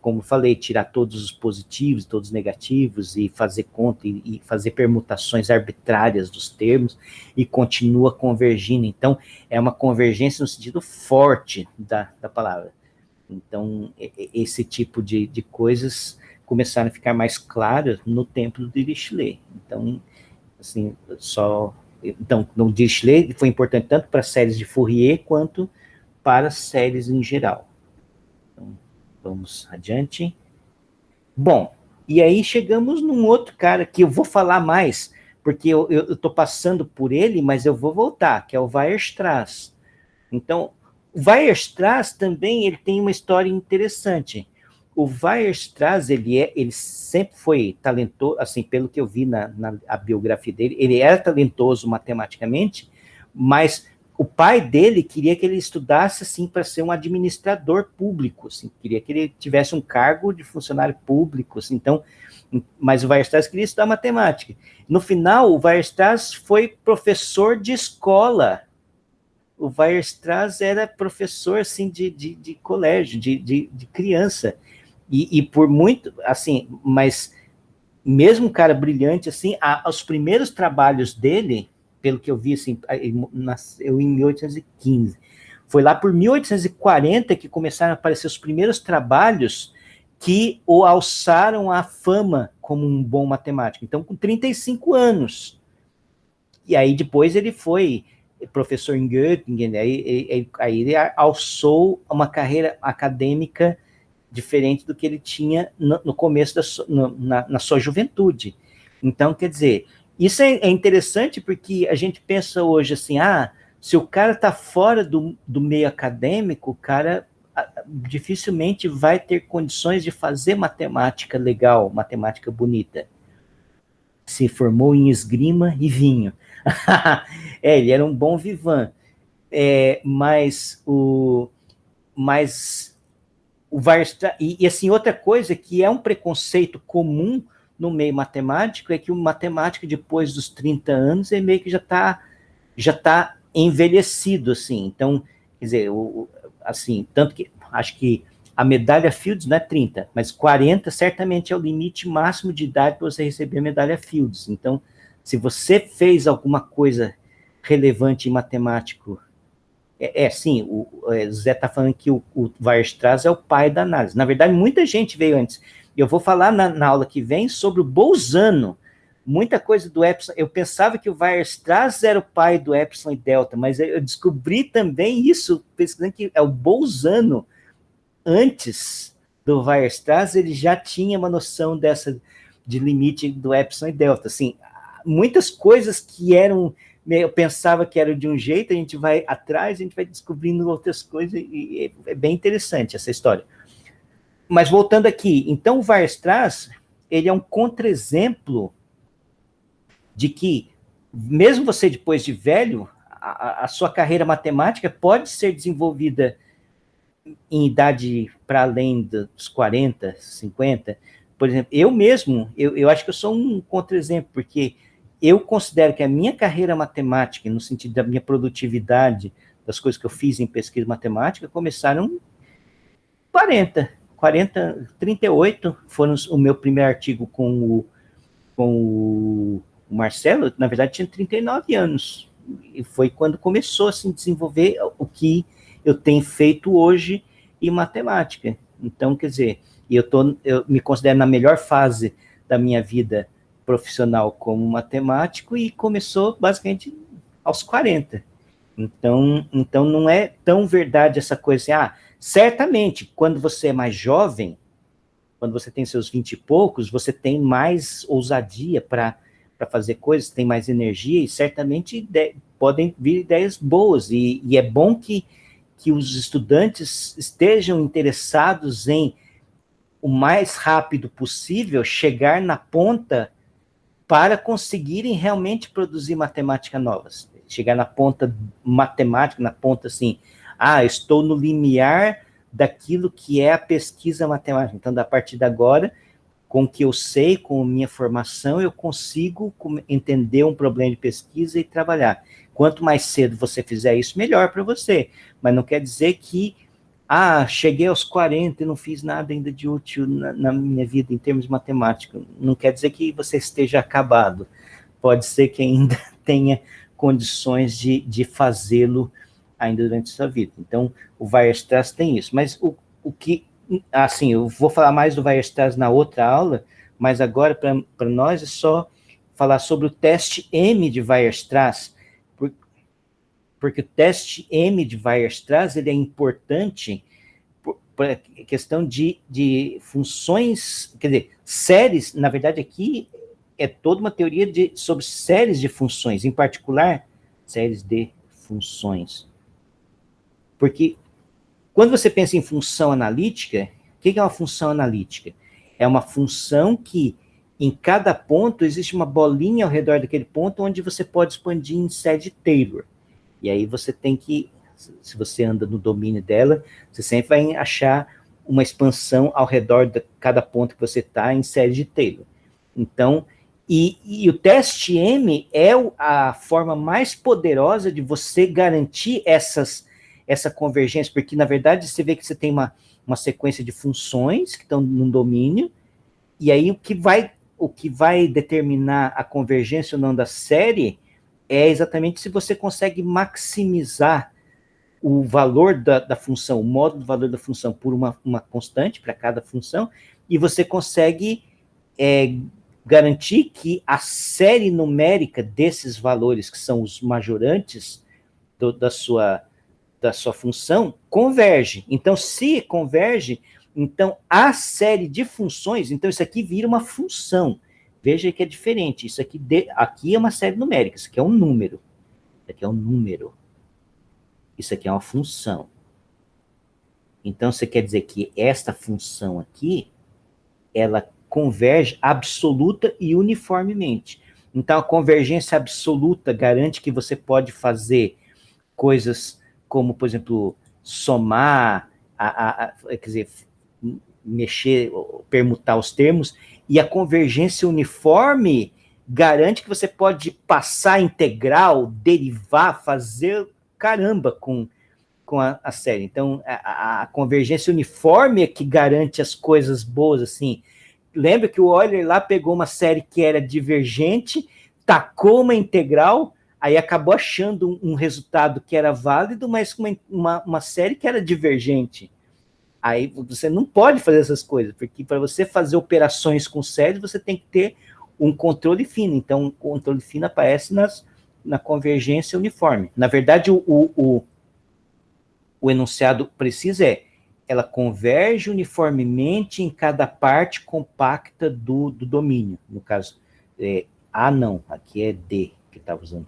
como eu falei, tirar todos os positivos, todos os negativos, e fazer conta, e fazer permutações arbitrárias dos termos, e continua convergindo. Então, é uma convergência no sentido forte da palavra. Então, esse tipo de coisas começaram a ficar mais claras no tempo do Dirichlet. Então, assim, no Dirichlet foi importante tanto para séries de Fourier, quanto para séries em geral. Então, vamos adiante. Bom, e aí chegamos num outro cara que eu vou falar mais, porque eu estou passando por ele, mas eu vou voltar, que é o Weierstrass. Então, o Weierstrass também ele tem uma história interessante. O Weierstrass, ele sempre foi talentoso, assim, pelo que eu vi na biografia dele, ele era talentoso matematicamente, mas o pai dele queria que ele estudasse, assim, para ser um administrador público, assim, queria que ele tivesse um cargo de funcionário público, assim, então, mas o Weierstrass queria estudar matemática. No final, o Weierstrass foi professor de escola. O Weierstrass era professor, assim, de colégio, de criança, e por muito, assim, mas mesmo um cara brilhante, assim, os primeiros trabalhos dele, pelo que eu vi, assim, ele nasceu em 1815. Foi lá por 1840 que começaram a aparecer os primeiros trabalhos que o alçaram à fama como um bom matemático. Então, com 35 anos. E aí, depois, ele foi professor em Göttingen, aí ele alçou uma carreira acadêmica diferente do que ele tinha no começo na sua juventude. Então, quer dizer, isso é interessante porque a gente pensa hoje assim, se o cara está fora do meio acadêmico, o cara dificilmente vai ter condições de fazer matemática legal, matemática bonita. Se formou em esgrima e vinho. Ele era um bom vivan. Mas o Weierstrass... E assim, outra coisa que é um preconceito comum no meio matemático é que o matemático, depois dos 30 anos, ele meio que já tá envelhecido, assim. Então, quer dizer, assim, tanto que acho que a medalha Fields não é 30, mas 40 certamente é o limite máximo de idade para você receber a medalha Fields. Então, se você fez alguma coisa relevante em matemático, sim, o Zé está falando que o Weierstrass é o pai da análise. Na verdade, muita gente veio antes. Eu vou falar na aula que vem sobre o Bolzano. Muita coisa do Epsilon. Eu pensava que o Weierstrass era o pai do Epsilon e Delta, mas eu descobri também isso, pesquisando que é o Bolzano. Antes do Weierstrass, ele já tinha uma noção dessa de limite do Epsilon e Delta. Assim, muitas coisas que eram... Eu pensava que era de um jeito, a gente vai atrás, a gente vai descobrindo outras coisas, e é bem interessante essa história. Mas voltando aqui, então o Weierstrass, ele é um contra-exemplo de que, mesmo você depois de velho, a sua carreira matemática pode ser desenvolvida em idade para além dos 40, 50. Por exemplo, eu mesmo, eu acho que eu sou um contra-exemplo, porque eu considero que a minha carreira matemática, no sentido da minha produtividade, das coisas que eu fiz em pesquisa matemática, começaram 38, foram o meu primeiro artigo com o Marcelo, na verdade tinha 39 anos, e foi quando começou assim, a desenvolver o que eu tenho feito hoje em matemática. Então, quer dizer, eu me considero na melhor fase da minha vida profissional como matemático, e começou basicamente aos 40. Então não é tão verdade essa coisa assim, certamente, quando você é mais jovem, quando você tem seus 20 e poucos, você tem mais ousadia para fazer coisas, tem mais energia, e certamente podem vir ideias boas, e é bom que os estudantes estejam interessados em, o mais rápido possível, chegar na ponta para conseguirem realmente produzir matemática novas. Chegar na ponta matemática, na ponta assim, estou no limiar daquilo que é a pesquisa matemática. Então, a partir de agora, com o que eu sei, com a minha formação, eu consigo entender um problema de pesquisa e trabalhar. Quanto mais cedo você fizer isso, melhor para você. Mas não quer dizer que, cheguei aos 40 e não fiz nada ainda de útil na minha vida em termos de matemática. Não quer dizer que você esteja acabado. Pode ser que ainda tenha condições de fazê-lo ainda durante a sua vida. Então, o Weierstrass tem isso. Mas o que... Assim, eu vou falar mais do Weierstrass na outra aula, mas agora, para nós, é só falar sobre o teste M de Weierstrass, porque o teste M de Weierstrass, ele é importante para a questão de funções, quer dizer, séries. Na verdade, aqui é toda uma teoria sobre séries de funções, em particular, séries de funções. Porque quando você pensa em função analítica, o que é uma função analítica? É uma função que, em cada ponto, existe uma bolinha ao redor daquele ponto, onde você pode expandir em série de Taylor. E aí você tem que, se você anda no domínio dela, você sempre vai achar uma expansão ao redor de cada ponto que você está em série de Taylor. Então, e o teste M é a forma mais poderosa de você garantir essa convergência, porque, na verdade, você vê que você tem uma sequência de funções que estão no domínio, e aí o que vai determinar a convergência ou não da série é exatamente se você consegue maximizar o valor da função, o módulo do valor da função por uma constante para cada função, e você consegue garantir que a série numérica desses valores, que são os majorantes da sua função, converge. Então, se converge, então a série de funções, então isso aqui vira uma função. Veja que é diferente. Isso aqui é uma série numérica, isso aqui é um número. Isso aqui é um número. Isso aqui é uma função. Então, você quer dizer que esta função aqui, ela converge absoluta e uniformemente. Então, a convergência absoluta garante que você pode fazer coisas como, por exemplo, somar, quer dizer, mexer, permutar os termos, e a convergência uniforme garante que você pode passar integral, derivar, fazer caramba com a série. Então, a convergência uniforme é que garante as coisas boas, assim. Lembra que o Euler lá pegou uma série que era divergente, tacou uma integral, aí acabou achando um resultado que era válido, mas uma série que era divergente. Aí você não pode fazer essas coisas, porque para você fazer operações com séries, você tem que ter um controle fino. Então, o controle fino aparece na convergência uniforme. Na verdade, o enunciado preciso ela converge uniformemente em cada parte compacta do domínio. No caso, A não, aqui é D, que está usando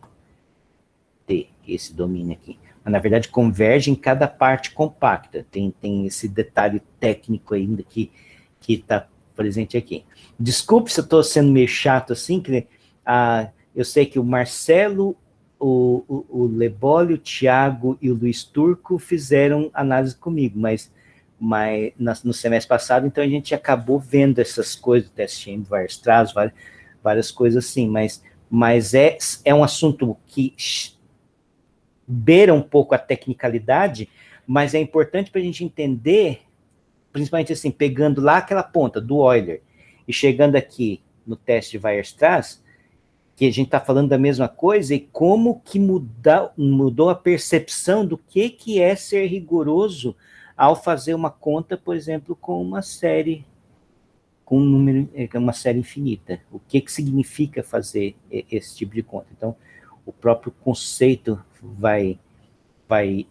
D, esse domínio aqui. Mas, na verdade, converge em cada parte compacta. Tem esse detalhe técnico ainda que está presente aqui. Desculpe se eu estou sendo meio chato assim, que eu sei que o Marcelo, o Lebólio, o Thiago e o Luiz Turco fizeram análise comigo, mas no semestre passado, então a gente acabou vendo essas coisas, teste de Weierstrass, várias coisas assim, mas é um assunto que beira um pouco a tecnicalidade, mas é importante para a gente entender, principalmente assim, pegando lá aquela ponta do Euler e chegando aqui no teste de Weierstrass, que a gente está falando da mesma coisa, e como que mudou a percepção do que é ser rigoroso ao fazer uma conta, por exemplo, com uma série, com um número, uma série infinita. O que significa fazer esse tipo de conta? Então, o próprio conceito vai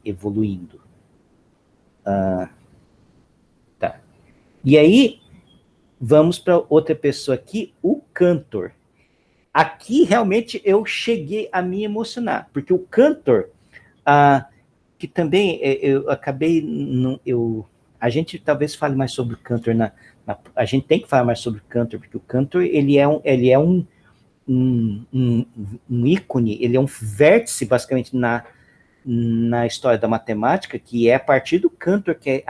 evoluindo. Tá. E aí, vamos para outra pessoa aqui, o Cantor. Aqui, realmente, eu cheguei a me emocionar, porque o Cantor, que também eu acabei... a gente talvez fale mais sobre o Cantor, a gente tem que falar mais sobre o Cantor, porque o Cantor, ele é um ícone, ele é um vértice, basicamente, na história da matemática, que é a partir do Cantor, que é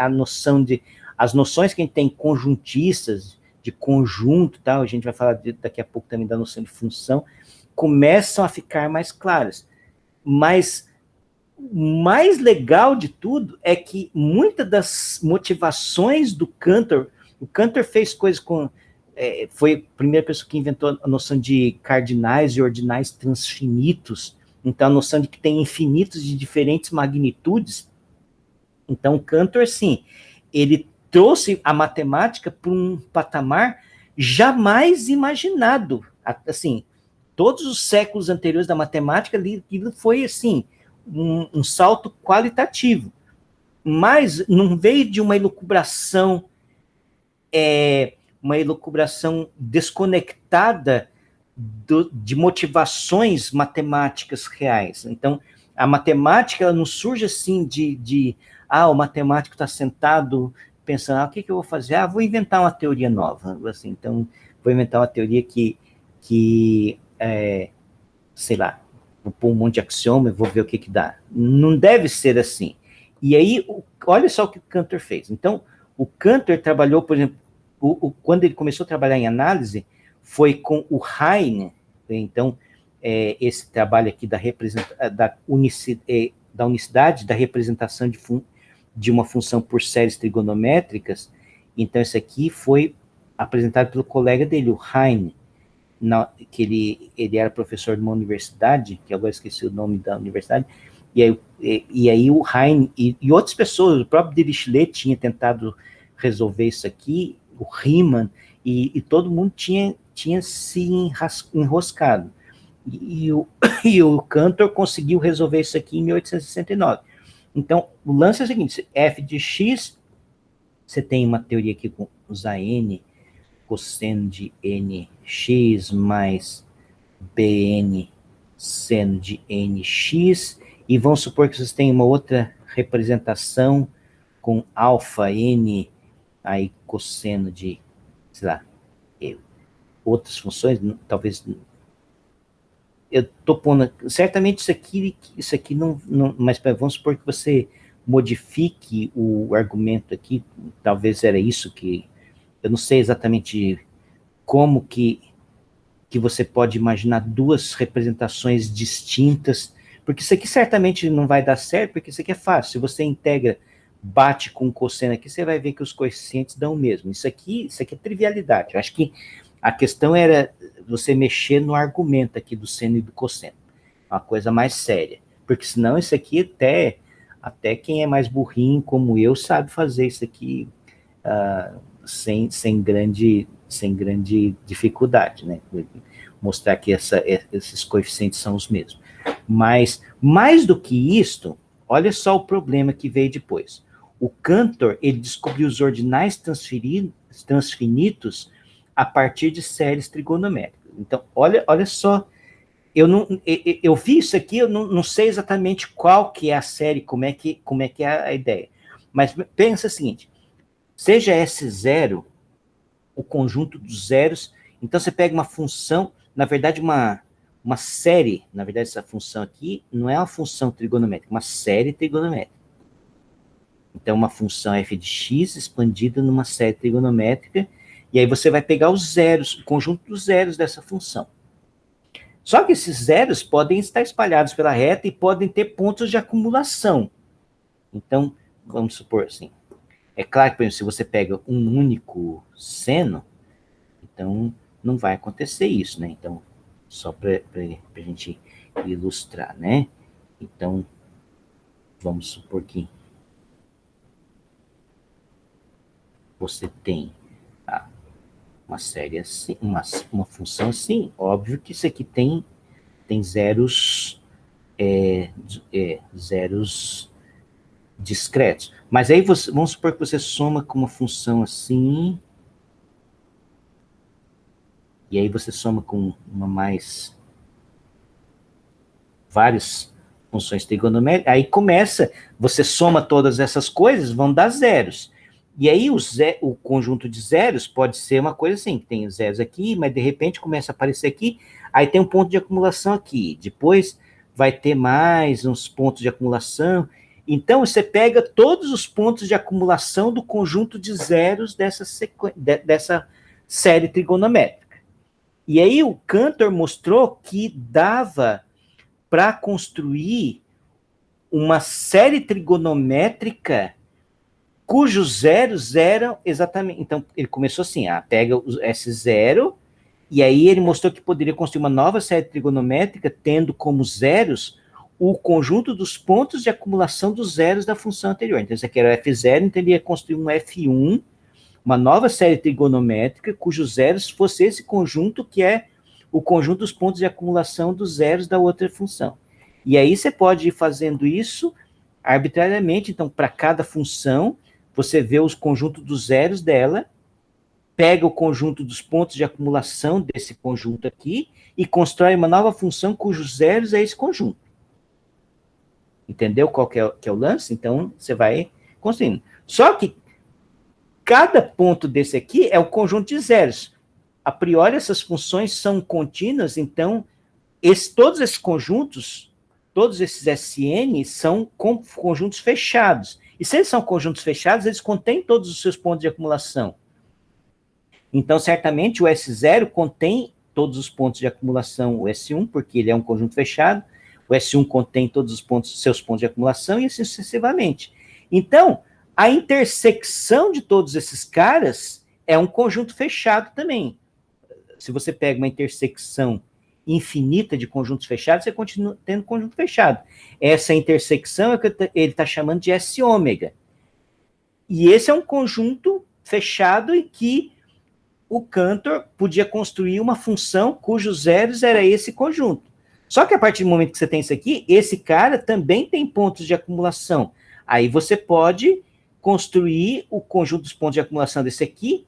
as noções que a gente tem conjuntistas, de conjunto, tal, a gente vai falar daqui a pouco também da noção de função, começam a ficar mais claras. Mas o mais legal de tudo é que muitas das motivações do Cantor, o Cantor fez coisas com... foi a primeira pessoa que inventou a noção de cardinais e ordinais transfinitos, então a noção de que tem infinitos de diferentes magnitudes. Então o Cantor, sim, ele trouxe a matemática para um patamar jamais imaginado. Assim, todos os séculos anteriores da matemática, aquilo foi, assim, um salto qualitativo. Mas não veio de uma elucubração desconectada de motivações matemáticas reais. Então, a matemática ela não surge assim o matemático está sentado pensando, o que eu vou fazer? Vou inventar uma teoria nova. Assim, então, vou inventar uma teoria que sei lá, vou pôr um monte de axioma e vou ver o que dá. Não deve ser assim. E aí, olha só o que o Cantor fez. Então, o Cantor trabalhou, por exemplo, quando ele começou a trabalhar em análise, foi com o Heine. Então, esse trabalho aqui da unicidade da representação de uma função por séries trigonométricas. Então, esse aqui foi apresentado pelo colega dele, o Heine, que ele era professor de uma universidade, que agora esqueci o nome da universidade, e aí o Heine e outras pessoas, o próprio Dirichlet tinha tentado resolver isso aqui, o Riemann, e todo mundo tinha se enroscado. E o Cantor conseguiu resolver isso aqui em 1869. Então, o lance é o seguinte, f de x, você tem uma teoria aqui com usar n, cosseno de nx mais bn seno de nx, e vamos supor que vocês têm uma outra representação com alfa n, aí cosseno de, sei lá, outras funções, talvez... Eu estou pondo... Certamente isso aqui não... Mas vamos supor que você modifique o argumento aqui, talvez era isso que... Eu não sei exatamente como que você pode imaginar duas representações distintas, porque isso aqui certamente não vai dar certo, porque isso aqui é fácil. Se você integra, bate com o cosseno aqui, você vai ver que os coeficientes dão o mesmo. Isso aqui é trivialidade. Eu acho que a questão era você mexer no argumento aqui do seno e do cosseno. Uma coisa mais séria. Porque senão isso aqui até quem é mais burrinho como eu sabe fazer isso aqui sem grande dificuldade, né? Mostrar que esses coeficientes são os mesmos. Mas, mais do que isto, olha só o problema que veio depois. O Cantor, ele descobriu os ordinais transfinitos a partir de séries trigonométricas. Então, olha só, eu vi isso aqui, eu não sei exatamente qual que é a série, como é que é a ideia. Mas pensa o seguinte, seja S0, o conjunto dos zeros, então você pega uma função, na verdade uma série, na verdade essa função aqui não é uma função trigonométrica, uma série trigonométrica. Então uma função f de x expandida numa série trigonométrica, e aí você vai pegar os zeros, o conjunto dos zeros dessa função. Só que esses zeros podem estar espalhados pela reta e podem ter pontos de acumulação. Então, vamos supor assim, é claro que, por exemplo, se você pega um único seno, então não vai acontecer isso, né? Então, só para a gente ilustrar, né? Então, vamos supor que você tem uma série assim, uma função assim, óbvio que isso aqui tem zeros, zeros discretos. Mas aí vamos supor que você soma com uma função assim, e aí você soma com várias funções trigonométricas, aí você soma todas essas coisas, vão dar zeros. E aí o conjunto de zeros pode ser uma coisa assim, que tem zeros aqui, mas de repente começa a aparecer aqui, aí tem um ponto de acumulação aqui, depois vai ter mais uns pontos de acumulação. Então você pega todos os pontos de acumulação do conjunto de zeros dessa série trigonométrica. E aí o Cantor mostrou que dava para construir uma série trigonométrica cujos zeros eram exatamente... Então, ele começou assim, pega esse zero, e aí ele mostrou que poderia construir uma nova série trigonométrica, tendo como zeros o conjunto dos pontos de acumulação dos zeros da função anterior. Então, isso aqui era o F0, então ele ia construir um F1, uma nova série trigonométrica, cujos zeros fosse esse conjunto, que é o conjunto dos pontos de acumulação dos zeros da outra função. E aí você pode ir fazendo isso arbitrariamente, então, para cada função, você vê os conjuntos dos zeros dela, pega o conjunto dos pontos de acumulação desse conjunto aqui e constrói uma nova função cujos zeros é esse conjunto. Entendeu qual que é o lance? Então, você vai construindo. Só que cada ponto desse aqui é o conjunto de zeros. A priori, essas funções são contínuas, então, todos esses conjuntos, todos esses SN, são conjuntos fechados. E se eles são conjuntos fechados, eles contêm todos os seus pontos de acumulação. Então, certamente, o S0 contém todos os pontos de acumulação, o S1, porque ele é um conjunto fechado, o S1 contém todos os seus pontos de acumulação, e assim sucessivamente. Então, a intersecção de todos esses caras é um conjunto fechado também. Se você pega uma intersecção infinita de conjuntos fechados, você continua tendo conjunto fechado. Essa intersecção é o que ele está chamando de S ômega. E esse é um conjunto fechado e que o Cantor podia construir uma função cujos zeros era esse conjunto. Só que a partir do momento que você tem isso aqui, esse cara também tem pontos de acumulação. Aí você pode construir o conjunto dos pontos de acumulação desse aqui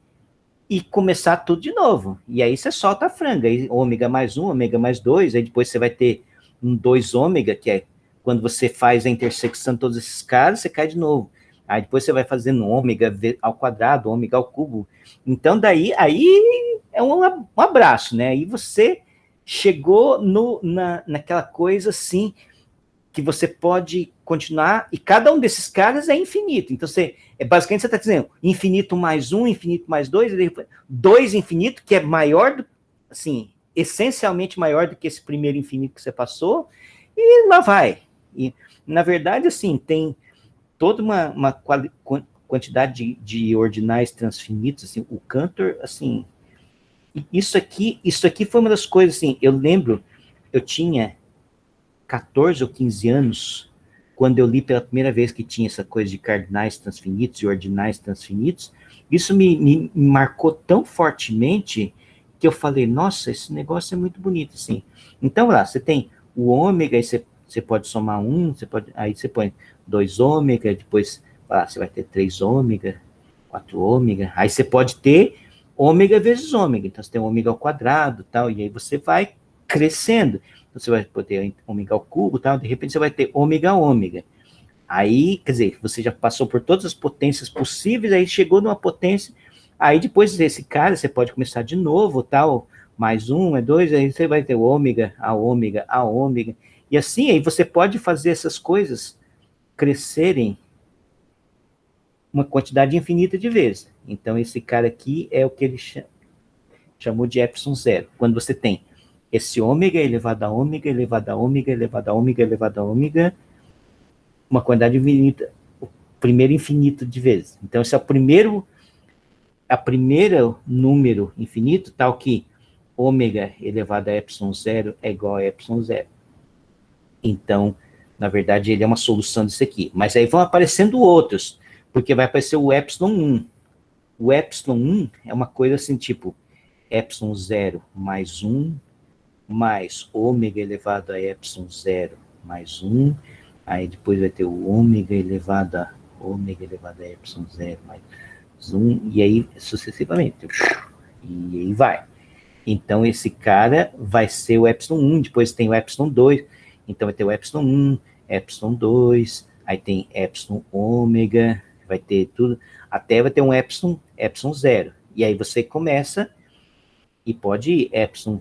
e começar tudo de novo. E aí você solta a franga, aí ômega mais 1, ômega mais 2, aí depois você vai ter um 2 ômega, que é quando você faz a intersecção de todos esses caras, você cai de novo. Aí depois você vai fazendo ômega ao quadrado, ômega ao cubo. Então, daí, aí é um abraço, né? Aí você chegou naquela coisa, assim, que você pode continuar, e cada um desses caras é infinito. Então, basicamente, você está dizendo infinito mais um, infinito mais dois, dois infinito, que é maior, assim, essencialmente maior do que esse primeiro infinito que você passou, e lá vai. E, na verdade, assim, tem toda uma quantidade de ordinais transfinitos, assim, o Cantor, assim, isso aqui foi uma das coisas, assim, eu lembro, eu tinha 14 ou 15 anos, quando eu li pela primeira vez que tinha essa coisa de cardinais transfinitos e ordinais transfinitos, isso me marcou tão fortemente que eu falei, nossa, esse negócio é muito bonito, assim. Então, lá, você tem o ômega, aí você pode somar aí você põe 2 ômega, depois você vai ter 3 ômega, 4 ômega, aí você pode ter ômega vezes ômega, então você tem ômega ao quadrado, tal, e aí você vai crescendo, então você vai poder ômega ao cubo, tal, de repente você vai ter ômega a ômega, aí, quer dizer, você já passou por todas as potências possíveis, aí chegou numa potência, aí depois desse cara, você pode começar de novo, tal, mais um, é 2, aí você vai ter ômega a ômega a ômega, e assim, aí você pode fazer essas coisas crescerem uma quantidade infinita de vezes. Então, esse cara aqui é o que ele chamou de epsilon zero. Quando você tem esse ômega elevado a ômega, elevado a ômega, elevado a ômega, elevado a ômega, uma quantidade infinita, o primeiro infinito de vezes. Então, esse é a primeira número infinito, tal que ômega elevado a epsilon zero é igual a epsilon zero. Então, na verdade, ele é uma solução disso aqui. Mas aí vão aparecendo outros, porque vai aparecer o epsilon 1. O epsilon 1 é uma coisa assim, tipo, epsilon 0 mais 1, mais ômega elevado a epsilon 0 mais 1, aí depois vai ter o ômega elevado a epsilon 0 mais 1, e aí sucessivamente. E aí vai. Então, esse cara vai ser o epsilon 1, depois tem o epsilon 2, então vai ter o epsilon 1, epsilon 2, aí tem epsilon ômega, vai ter tudo, até vai ter um epsilon 0. E aí você começa e pode ir epsilon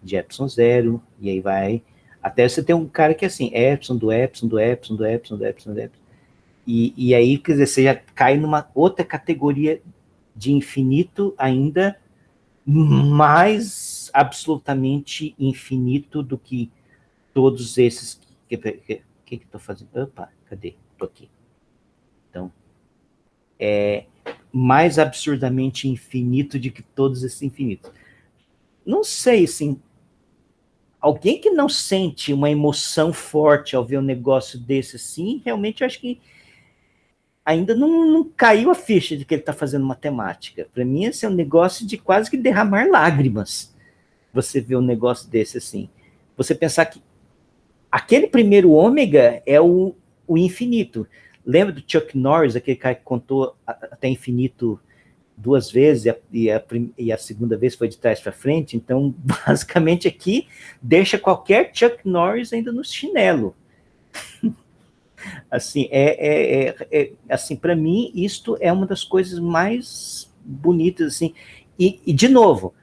de epsilon 0, e aí vai, até você ter um cara que é assim, epsilon do epsilon, do epsilon, do epsilon, do epsilon, do epsilon. E aí, quer dizer, você já cai numa outra categoria de infinito ainda mais absolutamente infinito do que todos esses que estou fazendo? Opa, cadê? Estou aqui. Então, é mais absurdamente infinito do que todos esses infinitos. Não sei, assim, alguém que não sente uma emoção forte ao ver um negócio desse assim, realmente eu acho que ainda não caiu a ficha de que ele está fazendo matemática. Para mim, esse é um negócio de quase que derramar lágrimas. Você vê um negócio desse assim. Você pensar que aquele primeiro ômega é o infinito. Lembra do Chuck Norris, aquele cara que contou até infinito 2 vezes, e a segunda vez foi de trás para frente? Então, basicamente aqui, deixa qualquer Chuck Norris ainda no chinelo. Assim, assim, para mim, isto é uma das coisas mais bonitas, assim. E, de novo,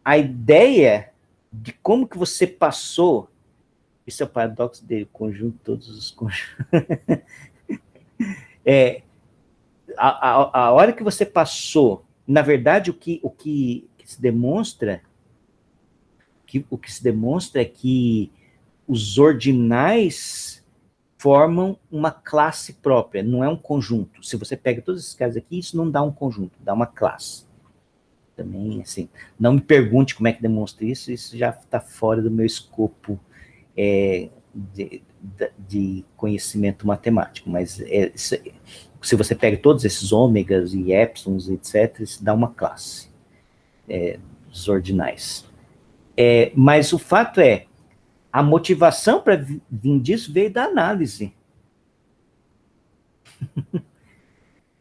a ideia de como que você passou, isso é o paradoxo dele, conjunto, todos os conjuntos. A hora que você passou, na verdade, o que se demonstra, é que os ordinais formam uma classe própria, não é um conjunto. Se você pega todos esses caras aqui, isso não dá um conjunto, dá uma classe. Também, assim, não me pergunte como é que demonstra isso, isso já está fora do meu escopo de conhecimento matemático, mas se você pega todos esses ômegas e épsilons, etc., isso dá uma classe dos ordinais. Mas o fato é, a motivação para vir disso veio da análise.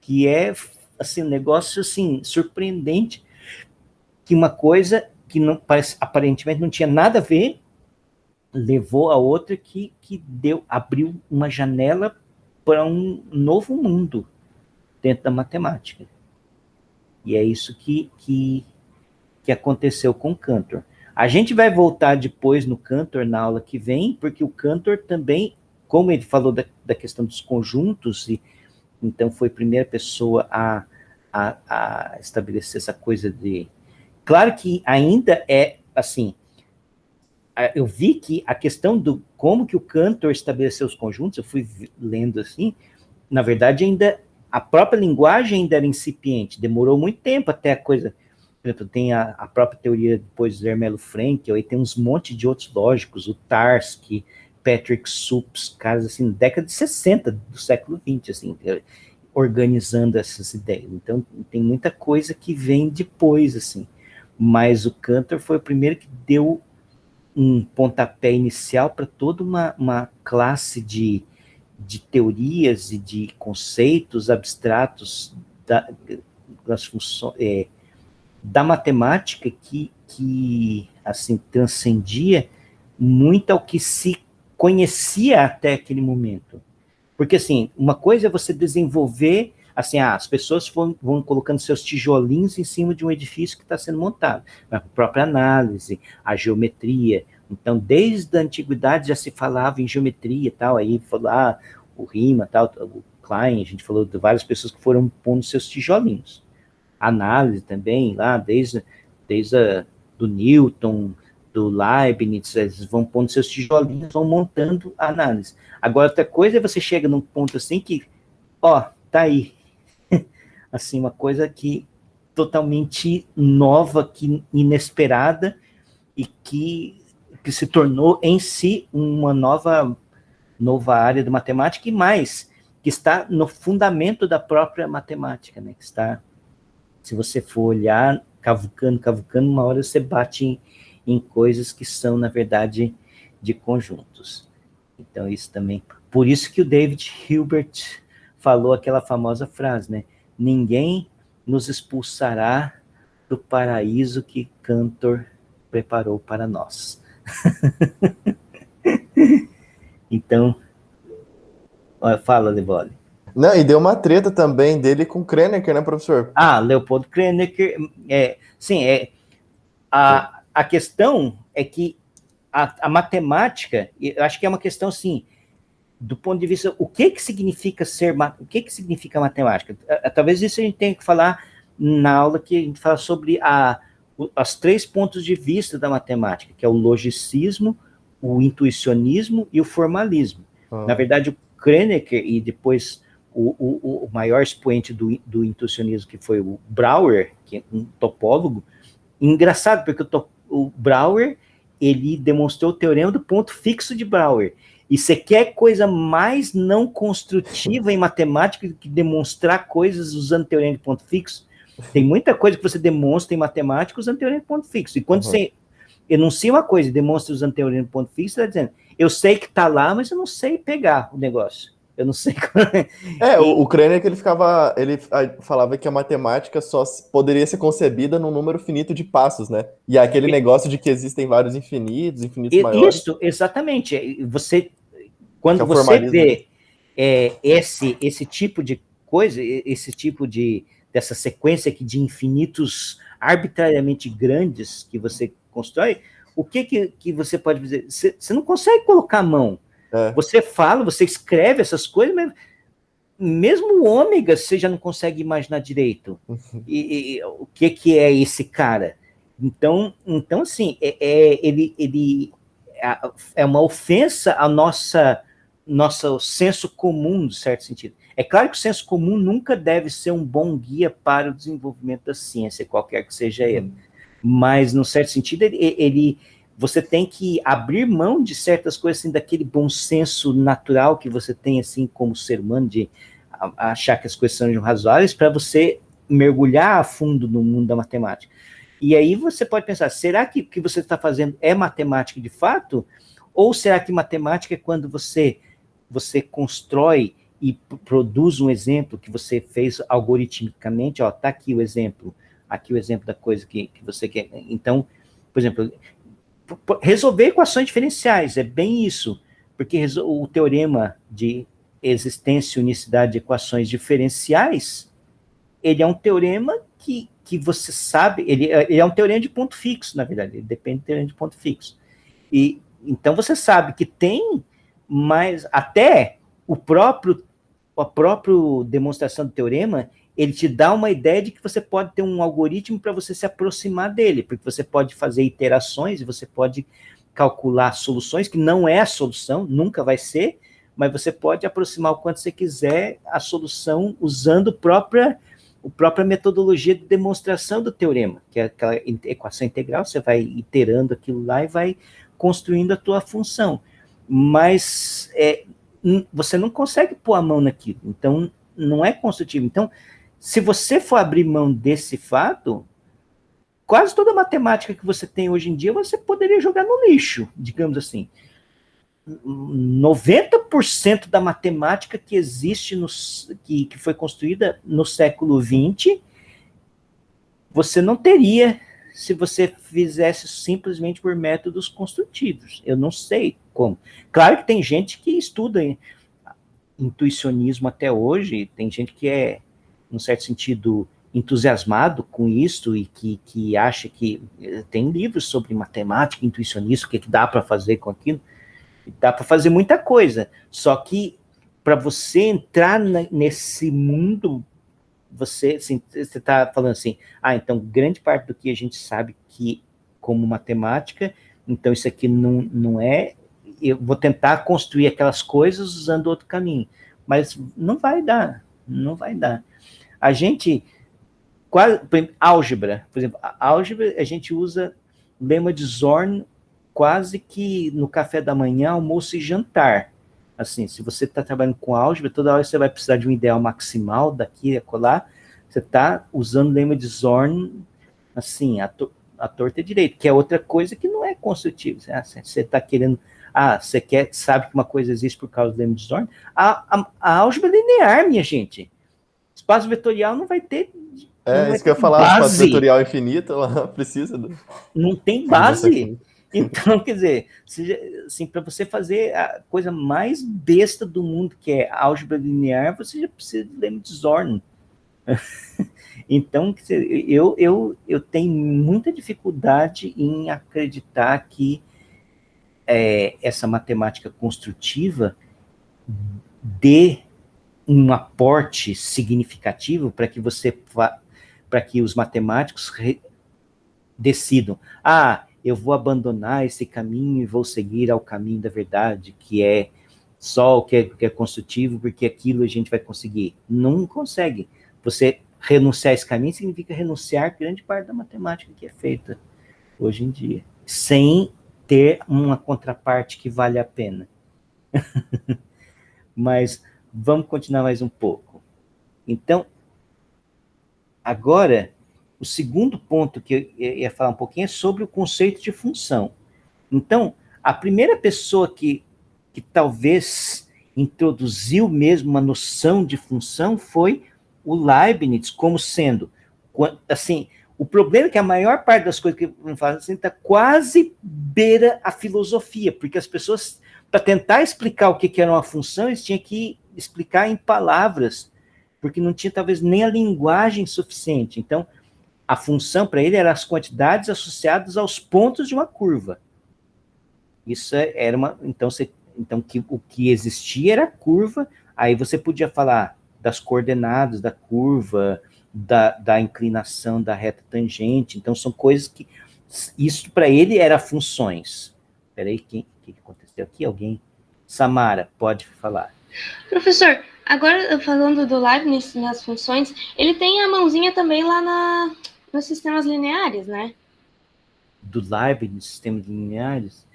Que é, assim, um negócio, assim, surpreendente, que uma coisa que não, aparentemente não tinha nada a ver, levou a outra que abriu uma janela para um novo mundo dentro da matemática. E é isso que aconteceu com Cantor. A gente vai voltar depois no Cantor, na aula que vem, porque o Cantor também, como ele falou da questão dos conjuntos, e então foi a primeira pessoa a estabelecer essa coisa de... Claro que ainda é, assim, eu vi que a questão do como que o Cantor estabeleceu os conjuntos, eu fui lendo assim, na verdade ainda, a própria linguagem ainda era incipiente, demorou muito tempo até a coisa... Por exemplo, tem a própria teoria depois do Zermelo Fraenkel, aí tem uns monte de outros lógicos, o Tarski, Patrick Supps, caras assim, década de 60 do século XX, assim, organizando essas ideias. Então, tem muita coisa que vem depois, assim. Mas o Cantor foi o primeiro que deu um pontapé inicial para toda uma classe de teorias e de conceitos abstratos das funções... da matemática que assim, transcendia muito ao que se conhecia até aquele momento. Porque, assim, uma coisa é você desenvolver, assim, as pessoas vão colocando seus tijolinhos em cima de um edifício que está sendo montado. A própria análise, a geometria. Então, desde a antiguidade já se falava em geometria e tal, aí falou, o Riemann, tal, o Klein, a gente falou de várias pessoas que foram pondo seus tijolinhos. Análise também, lá, desde do Newton, do Leibniz, eles vão pondo seus tijolinhos, vão montando a análise. Agora, outra coisa é você chega num ponto assim que, tá aí. Assim, uma coisa que totalmente nova, que inesperada, e que se tornou em si uma nova área da matemática, e mais, que está no fundamento da própria matemática, né, que está... Se você for olhar, cavucando, uma hora você bate em coisas que são, na verdade, de conjuntos. Então, isso também... Por isso que o David Hilbert falou aquela famosa frase, né? Ninguém nos expulsará do paraíso que Cantor preparou para nós. Então, fala, Lebole. Não, e deu uma treta também dele com Kronecker, né, professor? Leopold Kronecker, sim, a questão é que a matemática, eu acho que é uma questão, assim, do ponto de vista, o que significa matemática? Talvez isso a gente tenha que falar na aula que a gente fala sobre os 3 pontos de vista da matemática, que é o logicismo, o intuicionismo e o formalismo. Na verdade, o Kronecker e depois... O maior expoente do intuicionismo, que foi o Brouwer, que é um topólogo, engraçado, porque o Brouwer, ele demonstrou o teorema do ponto fixo de Brouwer, e você quer coisa mais não construtiva em matemática do que demonstrar coisas usando teorema de ponto fixo? Tem muita coisa que você demonstra em matemática usando teorema de ponto fixo, e quando você enuncia uma coisa e demonstra usando teorema de ponto fixo, você está dizendo, eu sei que está lá, mas eu não sei pegar o negócio. Eu não sei como... O Kronecker, ele falava que a matemática só poderia ser concebida num número finito de passos, né? E aquele negócio de que existem vários infinitos maiores. Isso, exatamente. Quando você vê esse tipo de coisa, dessa sequência aqui de infinitos arbitrariamente grandes que você constrói, o que você pode dizer? Você não consegue colocar a mão. Você fala, você escreve essas coisas, mas mesmo o ômega você já não consegue imaginar direito. E o que é esse cara? Então assim, ele é uma ofensa ao nosso senso comum, no certo sentido. É claro que o senso comum nunca deve ser um bom guia para o desenvolvimento da ciência, qualquer que seja ele. Mas, no certo sentido, você tem que abrir mão de certas coisas, assim, daquele bom senso natural que você tem, assim, como ser humano, de achar que as coisas são razoáveis, para você mergulhar a fundo no mundo da matemática. E aí você pode pensar, será que o que você está fazendo é matemática de fato? Ou será que matemática é quando você constrói e produz um exemplo que você fez algoritmicamente? Está aqui o exemplo da coisa que você quer. Então, por exemplo, resolver equações diferenciais, é bem isso, porque o teorema de existência e unicidade de equações diferenciais, ele é um teorema que você sabe, ele é um teorema de ponto fixo, na verdade, ele depende do teorema de ponto fixo. E então você sabe que tem mais, até a própria demonstração do teorema, ele te dá uma ideia de que você pode ter um algoritmo para você se aproximar dele, porque você pode fazer iterações e você pode calcular soluções, que não é a solução, nunca vai ser, mas você pode aproximar o quanto você quiser a solução usando a própria metodologia de demonstração do teorema, que é aquela equação integral, você vai iterando aquilo lá e vai construindo a tua função. Mas você não consegue pôr a mão naquilo, então não é construtivo. Então, se você for abrir mão desse fato, quase toda a matemática que você tem hoje em dia, você poderia jogar no lixo, digamos assim. 90% da matemática que existe, que foi construída no século XX, você não teria se você fizesse simplesmente por métodos construtivos. Eu não sei como. Claro que tem gente que estuda intuicionismo até hoje, tem gente que é, num certo sentido, entusiasmado com isso e que acha que tem livros sobre matemática, intuicionismo, o que dá para fazer com aquilo. Dá para fazer muita coisa, só que para você entrar nesse mundo, você está falando assim, então grande parte do que a gente sabe que como matemática, então isso aqui não é, eu vou tentar construir aquelas coisas usando outro caminho, mas não vai dar. A gente, álgebra, por exemplo, a álgebra a gente usa lema de Zorn quase que no café da manhã, almoço e jantar. Assim, se você está trabalhando com álgebra, toda hora você vai precisar de um ideal maximal daqui e acolá, você está usando o lema de Zorn, assim, a torta e direito, que é outra coisa que não é construtivo. Você está querendo, sabe que uma coisa existe por causa do lema de Zorn? A álgebra linear, minha gente. Espaço vetorial não vai ter. Isso que eu ia falar, espaço vetorial infinito, ela precisa. Não tem base. Então, quer dizer, assim, para você fazer a coisa mais besta do mundo, que é álgebra linear, você já precisa de lema de Zorn. Então, quer dizer, eu tenho muita dificuldade em acreditar que essa matemática construtiva dê um aporte significativo para que para que os matemáticos decidam, eu vou abandonar esse caminho e vou seguir ao caminho da verdade, que é só o que é construtivo, porque aquilo a gente vai conseguir. Não consegue. Você renunciar a esse caminho significa renunciar a grande parte da matemática que é feita hoje em dia, sem ter uma contraparte que vale a pena. Mas vamos continuar mais um pouco. Então, agora, o segundo ponto que eu ia falar um pouquinho é sobre o conceito de função. Então, a primeira pessoa que talvez introduziu mesmo uma noção de função foi o Leibniz, como sendo, assim, o problema é que a maior parte das coisas que vamos falar assim está quase beira a filosofia, porque as pessoas, para tentar explicar o que era uma função, eles tinham que explicar em palavras, porque não tinha talvez nem a linguagem suficiente. Então, a função para ele era as quantidades associadas aos pontos de uma curva. Isso era uma... Então, o que existia era a curva, aí você podia falar das coordenadas da curva, da inclinação da reta tangente. Então, são coisas que... Isso para ele era funções. Espera aí, o que aconteceu aqui? Alguém? Samara, pode falar. Professor, agora falando do Leibniz nas funções, ele tem a mãozinha também lá nos sistemas lineares, né? Do Leibniz, sistemas lineares?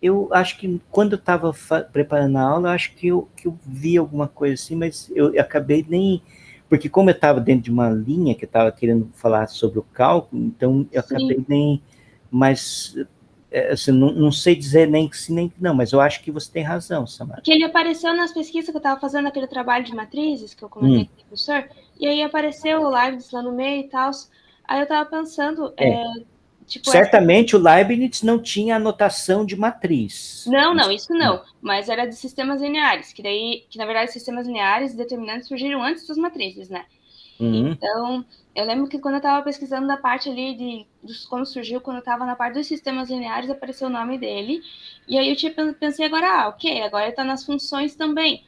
Eu acho que quando eu estava preparando a aula, eu acho que eu vi alguma coisa assim, mas eu acabei nem... Porque como eu estava dentro de uma linha que eu estava querendo falar sobre o cálculo, então eu acabei nem... Mas assim, não sei dizer nem que sim, nem que não, mas eu acho que você tem razão, Samara. Que ele apareceu nas pesquisas que eu estava fazendo, aquele trabalho de matrizes, que eu comentei com o professor, e aí apareceu o Leibniz lá no meio e tal. Aí eu estava pensando... Tipo, certamente o Leibniz não tinha anotação de matriz. Não, isso não. Mas era de sistemas lineares, que na verdade sistemas lineares determinantes surgiram antes das matrizes, né? Então, eu lembro que quando eu estava pesquisando da parte ali como surgiu, quando eu estava na parte dos sistemas lineares, apareceu o nome dele. E aí eu pensei agora, ok, agora está nas funções também.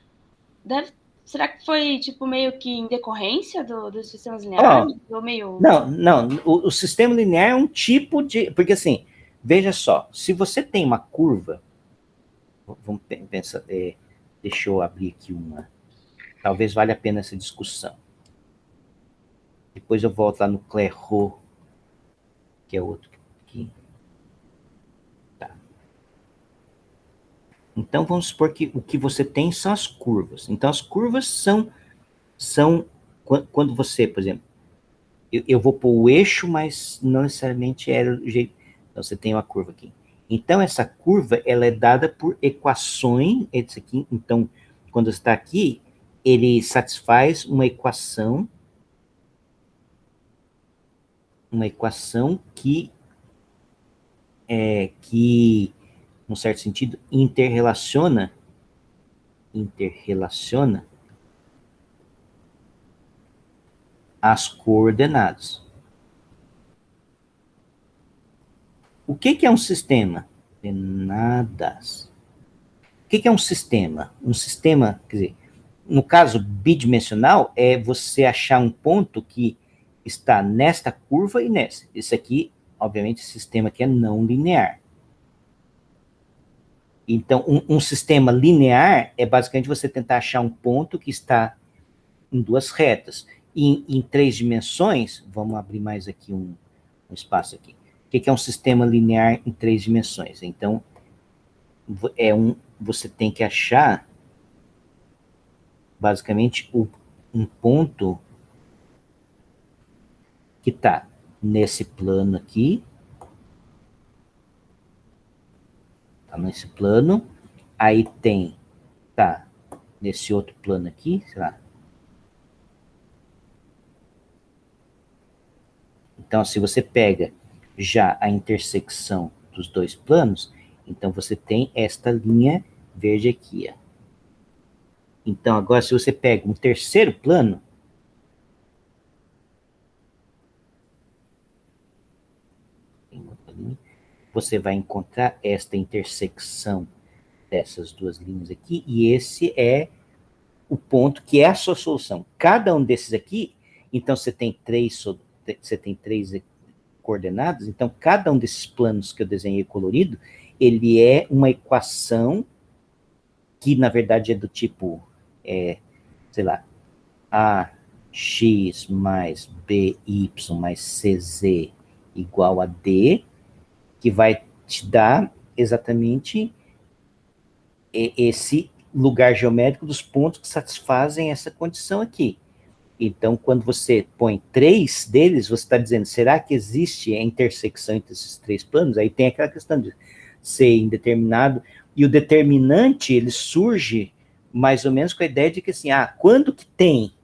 Será que foi, tipo, meio que em decorrência dos sistemas lineares? Ou meio... Não. O sistema linear é um tipo de... Porque, assim, veja só, se você tem uma curva... Vamos pensar... deixa eu abrir aqui uma... Talvez valha a pena essa discussão. Depois eu volto lá no Clairaut, que é outro aqui. Tá. Então, vamos supor que o que você tem são as curvas. Então, as curvas são quando você, por exemplo, eu vou pôr o eixo, mas não necessariamente era o jeito. Então, você tem uma curva aqui. Então, essa curva, ela é dada por equações, esse aqui. Então, quando está aqui, ele satisfaz uma equação que, num certo sentido, interrelaciona as coordenadas. O que é um sistema? Coordenadas. O que é um sistema? Um sistema, quer dizer, no caso bidimensional, é você achar um ponto que está nesta curva e nessa. Esse aqui, obviamente, esse sistema aqui é não linear. Então, um sistema linear é basicamente você tentar achar um ponto que está em duas retas. Em 3 dimensões, vamos abrir mais aqui um espaço aqui. O que é um sistema linear em 3 dimensões? Então, você tem que achar, basicamente, um ponto que está nesse plano aqui, tá nesse plano, aí tá nesse outro plano aqui, sei lá. Então, se você pega já a intersecção dos dois planos, então você tem esta linha verde aqui, ó. Então, agora, se você pega um terceiro plano, você vai encontrar esta intersecção dessas duas linhas aqui, e esse é o ponto que é a sua solução. Cada um desses aqui, então você tem três coordenadas, então cada um desses planos que eu desenhei colorido, ele é uma equação que, na verdade, é do tipo, sei lá, ax mais by mais cz igual a d, que vai te dar exatamente esse lugar geométrico dos pontos que satisfazem essa condição aqui. Então, quando você põe 3 deles, você está dizendo, será que existe a intersecção entre esses 3 planos? Aí tem aquela questão de ser indeterminado, e o determinante, ele surge mais ou menos com a ideia de que, assim, quando que tem?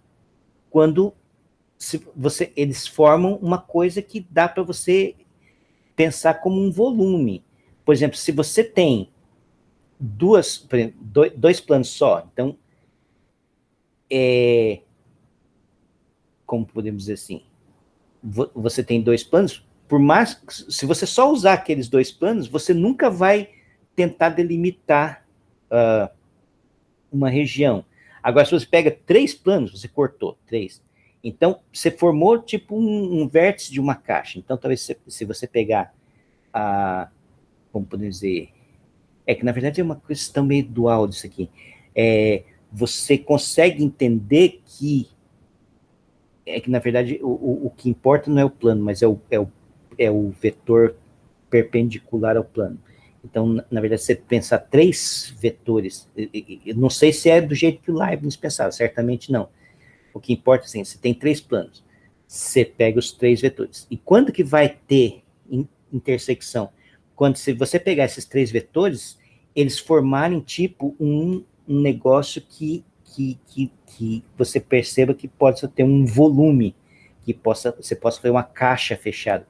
Quando eles formam uma coisa que dá para você pensar como um volume. Por exemplo, se você tem dois planos só, então, como podemos dizer assim, você tem 2 planos, por mais, se você só usar aqueles 2 planos, você nunca vai tentar delimitar uma região. Agora, se você pega 3 planos, você cortou 3, então você formou tipo um vértice de uma caixa. Então, talvez se você pegar como podemos dizer, que na verdade é uma questão meio dual disso aqui, você consegue entender que na verdade o que importa não é o plano, mas é o vetor perpendicular ao plano. Então, na verdade, você pensar 3 vetores, eu não sei se é do jeito que o Leibniz pensava, certamente não. O que importa, assim, você tem 3 planos, você pega os 3 vetores. E quando que vai ter intersecção? Quando se você pegar esses 3 vetores, eles formarem tipo um negócio que você perceba que pode ter um volume, que você possa fazer uma caixa fechada.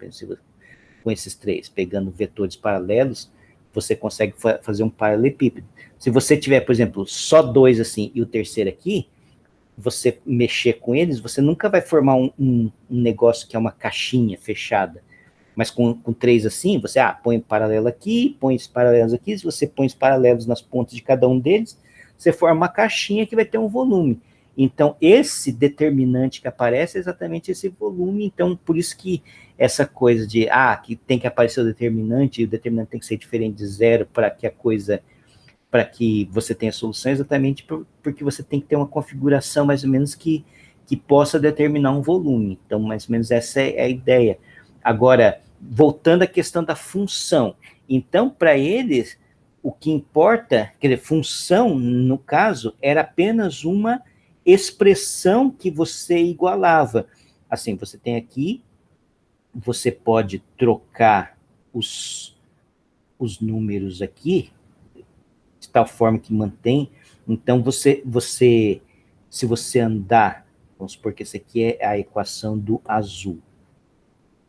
com esses três, pegando vetores paralelos, você consegue fazer um paralelepípedo. Se você tiver, por exemplo, só 2 assim e o terceiro aqui, você mexer com eles, você nunca vai formar um negócio que é uma caixinha fechada. Mas com 3 assim, você põe paralelo aqui, põe os paralelos aqui, se você põe os paralelos nas pontas de cada um deles, você forma uma caixinha que vai ter um volume. Então, esse determinante que aparece é exatamente esse volume. Então, por isso que essa coisa de, que tem que aparecer o determinante, e o determinante tem que ser diferente de 0 para que a coisa, para que você tenha solução, exatamente porque você tem que ter uma configuração mais ou menos que possa determinar um volume. Então, mais ou menos essa é a ideia. Agora, voltando à questão da função. Então, para eles, o que importa, quer dizer, função, no caso, era apenas uma expressão que você igualava. Assim, você tem aqui, você pode trocar os números aqui, de tal forma que mantém. Então, se você andar, vamos supor que essa aqui é a equação do azul.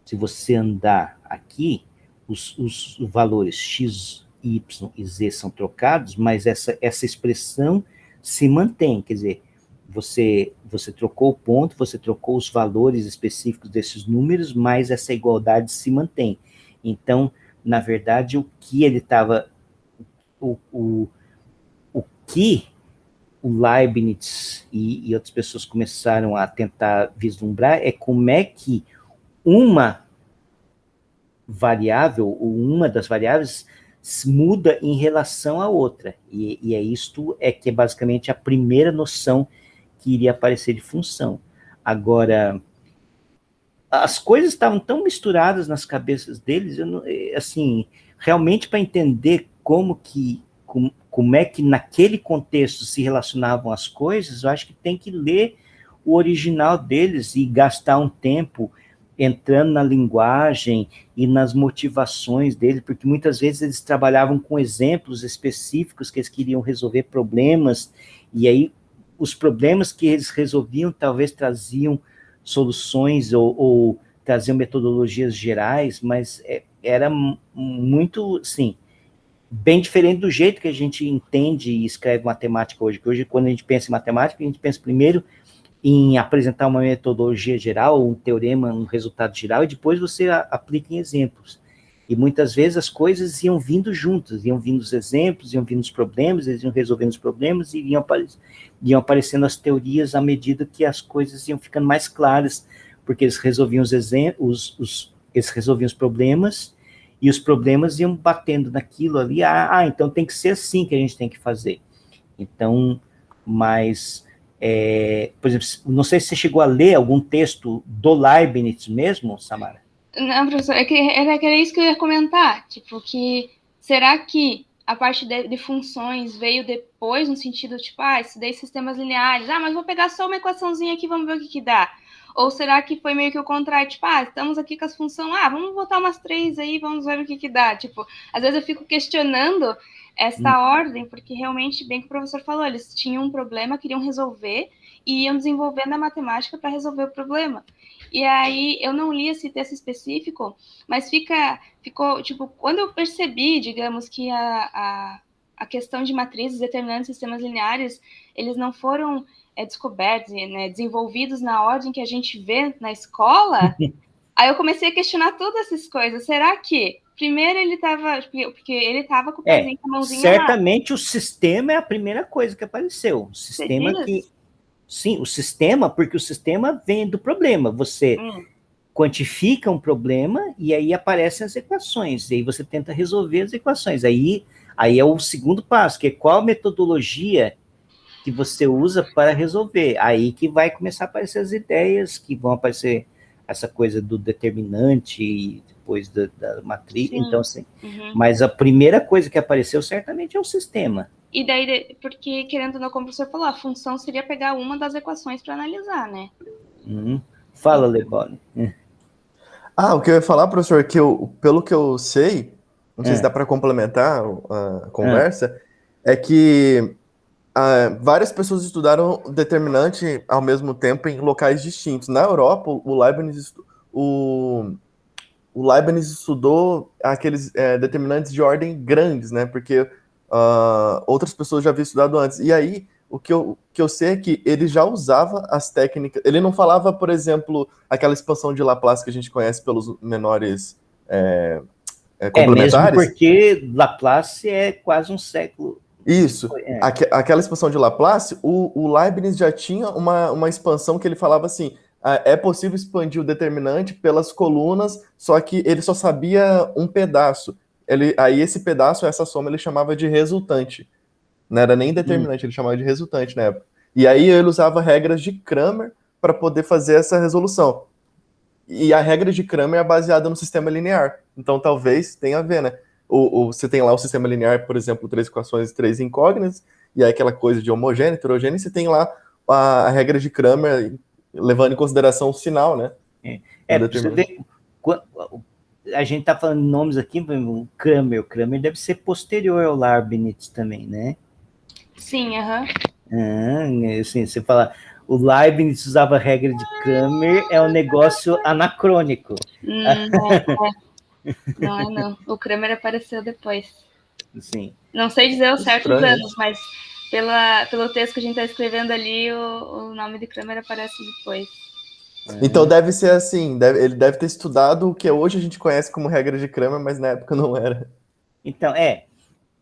Se você andar aqui, os valores x, y e z são trocados, mas essa expressão se mantém, quer dizer, você trocou o ponto, você trocou os valores específicos desses números, mas essa igualdade se mantém. Então, na verdade, o que ele estava... O que o Leibniz e outras pessoas começaram a tentar vislumbrar é como é que uma variável, ou uma das variáveis, muda em relação à outra. E isto que é basicamente a primeira noção que iria aparecer de função. Agora, as coisas estavam tão misturadas nas cabeças deles, assim, realmente para entender como é que naquele contexto se relacionavam as coisas, eu acho que tem que ler o original deles e gastar um tempo entrando na linguagem e nas motivações deles, porque muitas vezes eles trabalhavam com exemplos específicos que eles queriam resolver problemas, e aí os problemas que eles resolviam talvez traziam soluções ou traziam metodologias gerais, mas era muito, assim, bem diferente do jeito que a gente entende e escreve matemática hoje, que hoje, quando a gente pensa em matemática, a gente pensa primeiro em apresentar uma metodologia geral, um teorema, um resultado geral, e depois você aplica em exemplos. E muitas vezes as coisas iam vindo juntas, iam vindo os exemplos, iam vindo os problemas, eles iam resolvendo os problemas e iam aparecendo as teorias à medida que as coisas iam ficando mais claras, porque eles resolviam eles resolviam os problemas, e os problemas iam batendo naquilo ali, então tem que ser assim que a gente tem que fazer. Então, mas, por exemplo, não sei se você chegou a ler algum texto do Leibniz mesmo, Samara? Não, professor, era isso que eu ia comentar, tipo, que será que a parte de funções veio depois, no sentido, tipo, estudei sistemas lineares, mas vou pegar só uma equaçãozinha aqui, vamos ver o que dá. Ou será que foi meio que o contrário, tipo, estamos aqui com as funções, vamos botar umas 3 aí, vamos ver o que dá. Tipo, às vezes eu fico questionando essa ordem, porque realmente, bem que o professor falou, eles tinham um problema, queriam resolver, e iam desenvolvendo a matemática para resolver o problema. E aí, eu não li esse texto específico, mas ficou, tipo, quando eu percebi, digamos, que a questão de matrizes determinantes de sistemas lineares, eles não foram descobertos, né, desenvolvidos na ordem que a gente vê na escola, aí eu comecei a questionar todas essas coisas. Será que primeiro ele estava, porque ele estava com o pezinho, com a mãozinha certamente lá. O sistema é a primeira coisa que apareceu. O sistema Sim, o sistema, porque o sistema vem do problema. Você quantifica um problema e aí aparecem as equações. E aí você tenta resolver as equações. Aí é o segundo passo, que é qual metodologia que você usa para resolver. Aí que vai começar a aparecer as ideias, que vão aparecer essa coisa do determinante e depois da matriz. Sim. Então, assim, mas a primeira coisa que apareceu certamente é o sistema. E daí, porque, querendo ou não, como o professor falou, a função seria pegar uma das equações para analisar, né? Fala, Leboni. O que eu ia falar, professor, que pelo que eu sei, não sei se dá para complementar a conversa, é que várias pessoas estudaram determinante ao mesmo tempo em locais distintos. Na Europa, o Leibniz, o o Leibniz estudou aqueles determinantes de ordem grandes, né? Porque outras pessoas já haviam estudado antes. E aí, o que eu sei é que ele já usava as técnicas... Ele não falava, por exemplo, aquela expansão de Laplace que a gente conhece pelos menores complementares. Mesmo porque Laplace é quase um século. Isso. Aquela expansão de Laplace, o Leibniz já tinha uma expansão que ele falava assim, é possível expandir o determinante pelas colunas, só que ele só sabia um pedaço. Aí esse pedaço, essa soma, ele chamava de resultante. Não era nem determinante, ele chamava de resultante na época. E aí ele usava regras de Cramer para poder fazer essa resolução. E a regra de Cramer é baseada no sistema linear. Então talvez tenha a ver, né? Você tem lá o sistema linear, por exemplo, 3 equações e 3 incógnitas, e aí aquela coisa de homogêneo, heterogêneo, e você tem lá a regra de Cramer levando em consideração o sinal, né? Você vê, a gente está falando nomes aqui, o Cramer deve ser posterior ao Leibniz também, né? Sim, aham. Assim, você fala, o Leibniz usava a regra de Cramer, é um negócio anacrônico. Não. O Cramer apareceu depois. Sim. Não sei dizer os certos anos, mas pelo texto que a gente está escrevendo ali, o nome de Cramer aparece depois. Então deve ser assim, ele deve ter estudado o que hoje a gente conhece como regra de Cramer, mas na época não era. Então,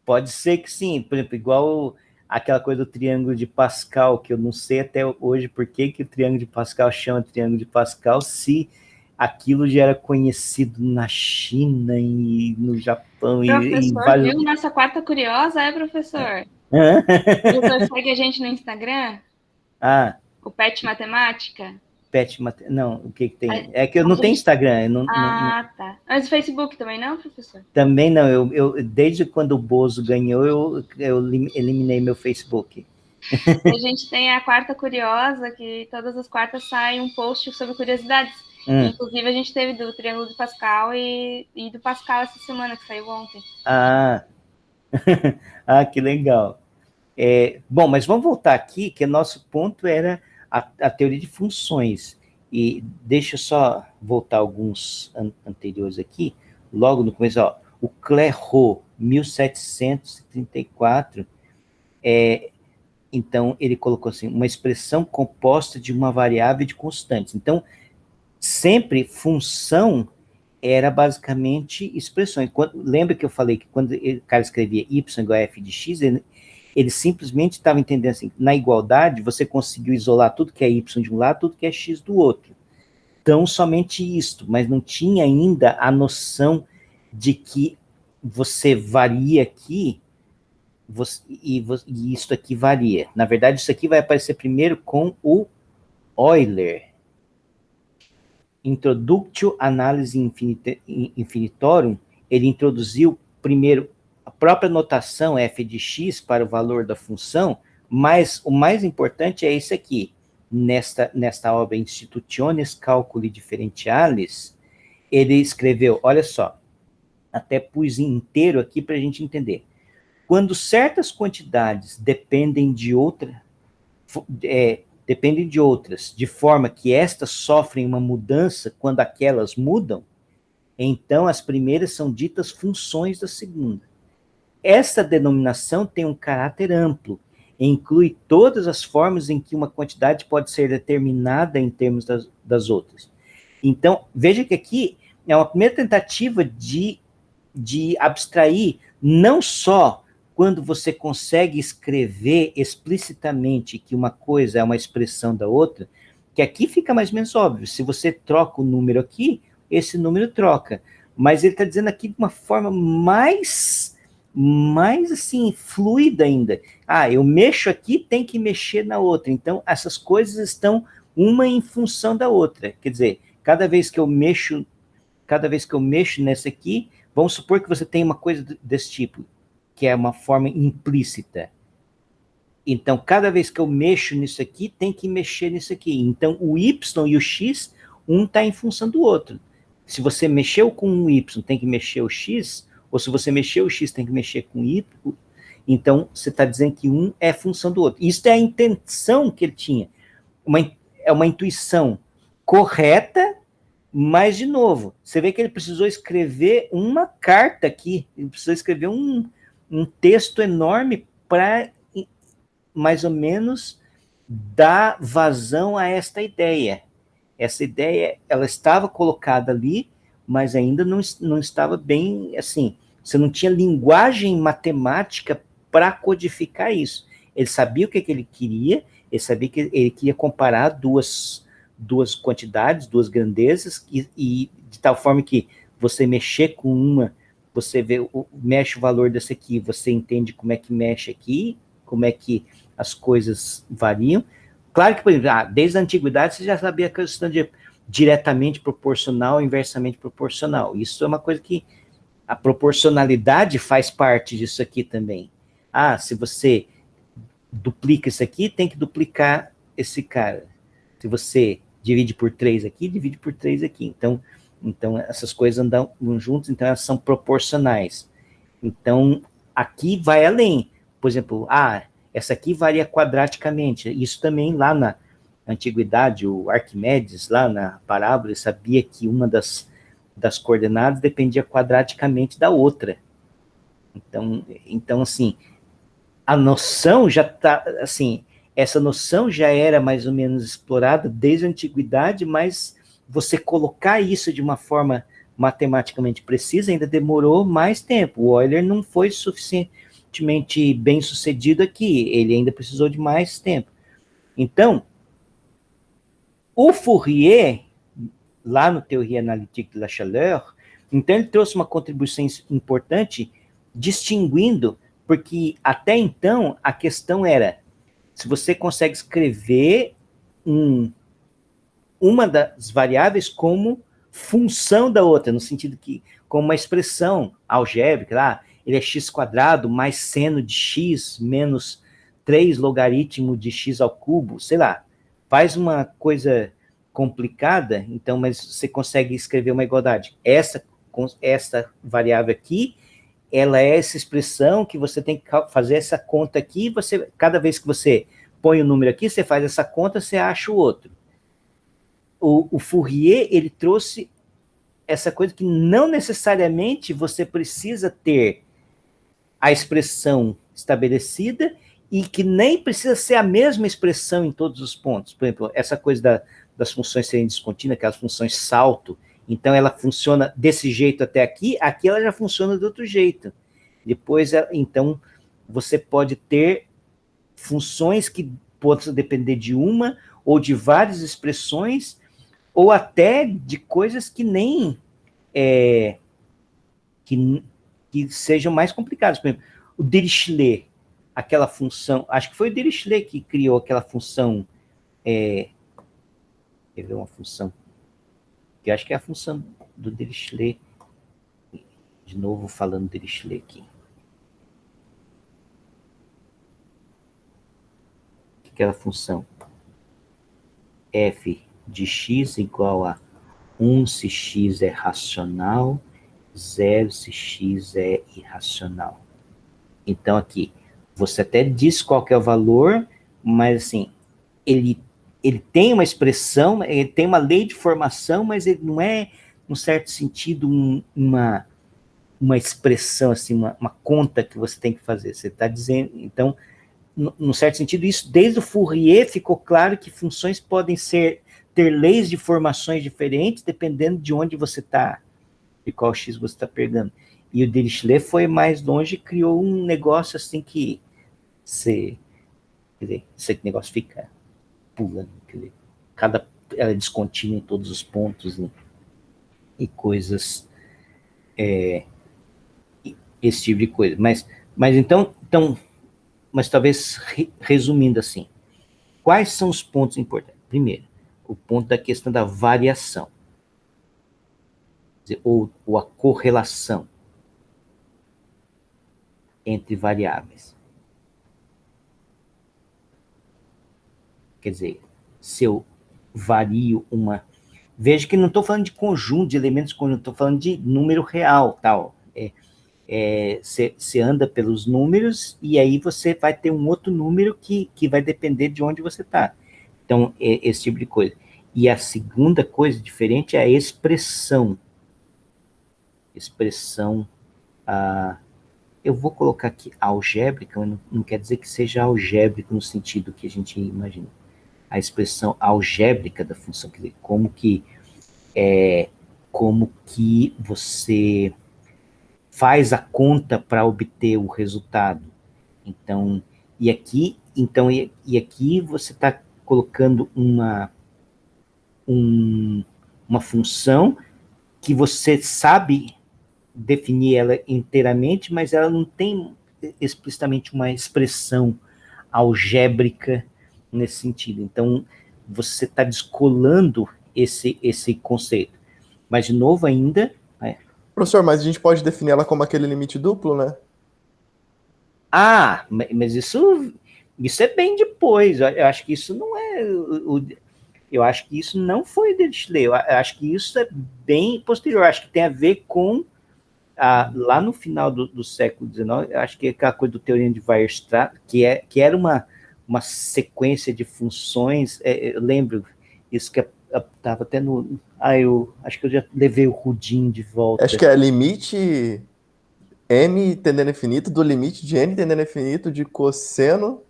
pode ser que sim, por exemplo, igual aquela coisa do triângulo de Pascal, que eu não sei até hoje por que o triângulo de Pascal chama triângulo de Pascal, se aquilo já era conhecido na China e no Japão. Professor, viu nossa quarta curiosa, professor? O professor segue a gente no Instagram? O Pet Matemática? Não, o que tem? É que eu não tenho Instagram. Tá. Mas o Facebook também não, professor? Também não. Eu desde quando o Bozo ganhou, eu eliminei meu Facebook. A gente tem a quarta curiosa, que todas as quartas sai um post sobre curiosidades. Inclusive, a gente teve do Triângulo de Pascal e do Pascal essa semana, que saiu ontem. Que legal. Bom, mas vamos voltar aqui, que o nosso ponto era a teoria de funções. E deixa eu só voltar alguns anteriores aqui. Logo no começo, o Clairaut, 1734, então ele colocou assim, uma expressão composta de uma variável de constantes. Então, sempre função era basicamente expressões. Lembra que eu falei que quando o cara escrevia y igual a f de x, ele simplesmente estava entendendo assim, na igualdade, você conseguiu isolar tudo que é y de um lado, tudo que é x do outro. Então, somente isto, mas não tinha ainda a noção de que você varia aqui, e isso aqui varia. Na verdade, isso aqui vai aparecer primeiro com o Euler. Introductio Analysi Infinitorum, ele introduziu primeiro a própria notação f de x para o valor da função, mas o mais importante é isso aqui. Nesta obra Institutiones Calculi Differentialis, ele escreveu, olha só, até pus inteiro aqui para a gente entender. Quando certas quantidades dependem de outras, de forma que estas sofrem uma mudança quando aquelas mudam, então as primeiras são ditas funções da segunda. Essa denominação tem um caráter amplo, e inclui todas as formas em que uma quantidade pode ser determinada em termos das outras. Então, veja que aqui é uma primeira tentativa de abstrair, não só quando você consegue escrever explicitamente que uma coisa é uma expressão da outra, que aqui fica mais ou menos óbvio. Se você troca o número aqui, esse número troca. Mas ele está dizendo aqui de uma forma mais assim, fluida ainda. Eu mexo aqui, tem que mexer na outra. Então, essas coisas estão uma em função da outra. Quer dizer, cada vez que eu mexo nessa aqui, vamos supor que você tem uma coisa desse tipo, que é uma forma implícita. Então, cada vez que eu mexo nisso aqui, tem que mexer nisso aqui. Então, o y e o x, um está em função do outro. Se você mexeu com o y, tem que mexer o x, ou se você mexeu o x, tem que mexer com o y, então você está dizendo que um é função do outro. Isso é a intenção que ele tinha. É uma intuição correta, Mas, de novo, você vê que ele precisou escrever uma carta aqui, ele precisou escrever um texto enorme para, mais ou menos, dar vazão a esta ideia. Essa ideia, ela estava colocada ali, mas ainda não estava bem, assim, você não tinha linguagem matemática para codificar isso. Ele sabia o que ele queria, ele sabia que ele queria comparar duas quantidades, duas grandezas, e de tal forma que você mexer com uma, você mexe o valor dessa aqui, você entende como é que mexe aqui, como é que as coisas variam. Claro que, por exemplo, desde a antiguidade você já sabia a questão de diretamente proporcional, inversamente proporcional. Isso é uma coisa que a proporcionalidade faz parte disso aqui também. Se você duplica isso aqui, tem que duplicar esse cara. Se você divide por 3 aqui, divide por 3 aqui. Então essas coisas andam juntas, então elas são proporcionais. Então, aqui vai além. Por exemplo, essa aqui varia quadraticamente. Isso também lá na antiguidade, o Arquimedes, lá na parábola, sabia que uma das coordenadas dependia quadraticamente da outra. Então assim, a noção já está, assim, essa noção já era mais ou menos explorada desde a antiguidade, mas você colocar isso de uma forma matematicamente precisa ainda demorou mais tempo. O Euler não foi suficientemente bem sucedido aqui, ele ainda precisou de mais tempo. Então, o Fourier, lá no Théorie Analytique de la Chaleur, então ele trouxe uma contribuição importante, distinguindo, porque até então a questão era, se você consegue escrever uma das variáveis como função da outra, no sentido que, como uma expressão algébrica, ele é x² mais seno de x menos 3 logaritmo de x ao cubo, sei lá, faz uma coisa complicada, então, mas você consegue escrever uma igualdade. Essa variável aqui, ela é essa expressão que você tem que fazer essa conta aqui, cada vez que você põe o número aqui, você faz essa conta, você acha o outro. O Fourier, ele trouxe essa coisa que não necessariamente você precisa ter a expressão estabelecida e que nem precisa ser a mesma expressão em todos os pontos. Por exemplo, essa coisa das funções serem descontínuas, aquelas funções salto, então ela funciona desse jeito até aqui ela já funciona de outro jeito. Depois, então, você pode ter funções que possam depender de uma ou de várias expressões, ou até de coisas que nem que sejam mais complicadas. Por exemplo, o Dirichlet, aquela função, acho que foi o Dirichlet que criou aquela função, quer ver uma função, que acho que é a função do Dirichlet, de novo falando Dirichlet aqui. Aquela função f de x igual a 1 se x é racional, 0 se x é irracional. Então, aqui, você até diz qual que é o valor, mas, assim, ele tem uma expressão, ele tem uma lei de formação, mas ele não é, num certo sentido, uma expressão, assim, uma conta que você tem que fazer. Você está dizendo, então, num certo sentido, isso, desde o Fourier, ficou claro que funções podem ter leis de formações diferentes, dependendo de onde você está, de qual x você está pegando. E o Dirichlet foi mais longe e criou um negócio assim que quer dizer, esse negócio fica pulando, quer dizer, ela é descontínua em todos os pontos, né? E coisas, esse tipo de coisa. Mas então, mas talvez resumindo assim, quais são os pontos importantes? Primeiro, o ponto da questão da variação, ou a correlação entre variáveis. Quer dizer, se eu vario uma... Veja que não estou falando de conjunto de elementos, estou falando de número real, tal. Você anda pelos números e aí você vai ter um outro número que vai depender de onde você está. Então, esse tipo de coisa. E a segunda coisa diferente é a expressão. Expressão, eu vou colocar aqui algébrica, mas não quer dizer que seja algébrico no sentido que a gente imagina. A expressão algébrica da função, quer dizer, como que você faz a conta para obter o resultado. Então, e aqui você está colocando uma função que você sabe definir ela inteiramente, mas ela não tem explicitamente uma expressão algébrica nesse sentido. Então, você está descolando esse conceito. Mas, de novo, ainda... Professor, mas a gente pode definir ela como aquele limite duplo, né? Mas isso é bem depois. Eu acho que isso não é... Eu acho que isso não foi de Dirichlet. Eu acho que isso é bem posterior. Eu acho que tem a ver com... lá no final do século XIX, eu acho que é aquela coisa do Teorema de Weierstrass, que era uma sequência de funções, eu lembro isso que estava até no... eu acho que eu já levei o Rudin de volta. Acho que é limite m tendendo a infinito do limite de n tendendo a infinito de cosseno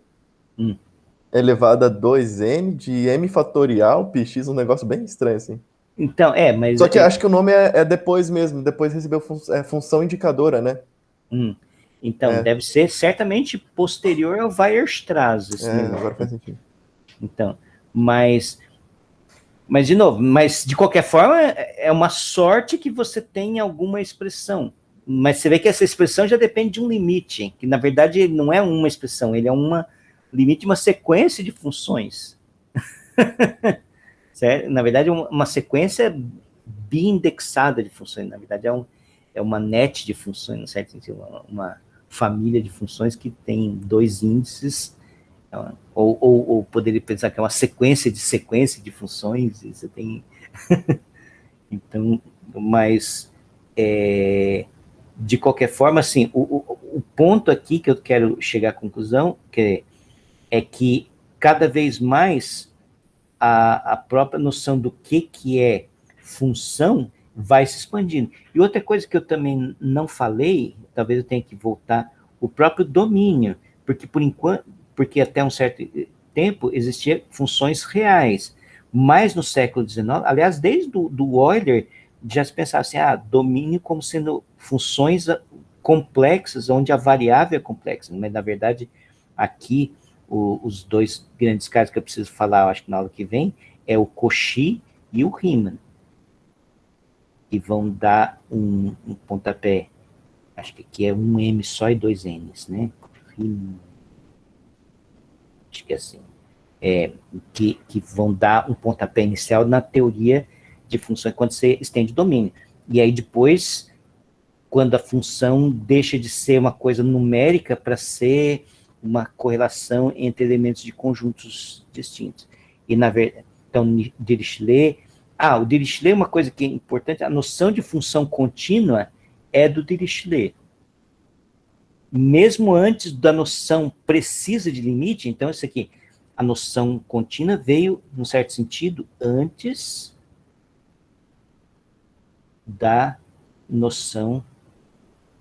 elevado a 2n de m fatorial px, um negócio bem estranho, assim. Então, mas... Só que acho que o nome é depois mesmo, depois recebeu função indicadora, né? Então, deve ser certamente posterior ao Weierstrass. Agora faz sentido. Então, mas de novo, de qualquer forma, é uma sorte que você tem alguma expressão. Mas você vê que essa expressão já depende de um limite, que na verdade não é uma expressão, ele é limite de uma sequência de funções. Certo? Na verdade, uma sequência biindexada de funções, na verdade é uma net de funções, no certo sentido, uma família de funções que tem 2 índices, ou poderia pensar que é uma sequência de funções, e você tem... Então, mas de qualquer forma, assim, o ponto aqui que eu quero chegar à conclusão é que cada vez mais a própria noção do que é função vai se expandindo. E outra coisa que eu também não falei, talvez eu tenha que voltar, o próprio domínio, porque até um certo tempo existiam funções reais, mas no século XIX, aliás, desde do Euler, já se pensava assim, domínio como sendo funções complexas, onde a variável é complexa, mas na verdade aqui os dois grandes casos que eu preciso falar, eu acho que na aula que vem, é o Cauchy e o Riemann, que vão dar um pontapé, acho que aqui é um M só e 2 N's, né? Riemann, acho que é assim, que vão dar um pontapé inicial na teoria de funções, quando você estende o domínio. E aí depois, quando a função deixa de ser uma coisa numérica para ser uma correlação entre elementos de conjuntos distintos. E, na verdade, então, Dirichlet... o Dirichlet, uma coisa que é importante, a noção de função contínua é do Dirichlet. Mesmo antes da noção precisa de limite, então, isso aqui, a noção contínua veio, num certo sentido, antes da noção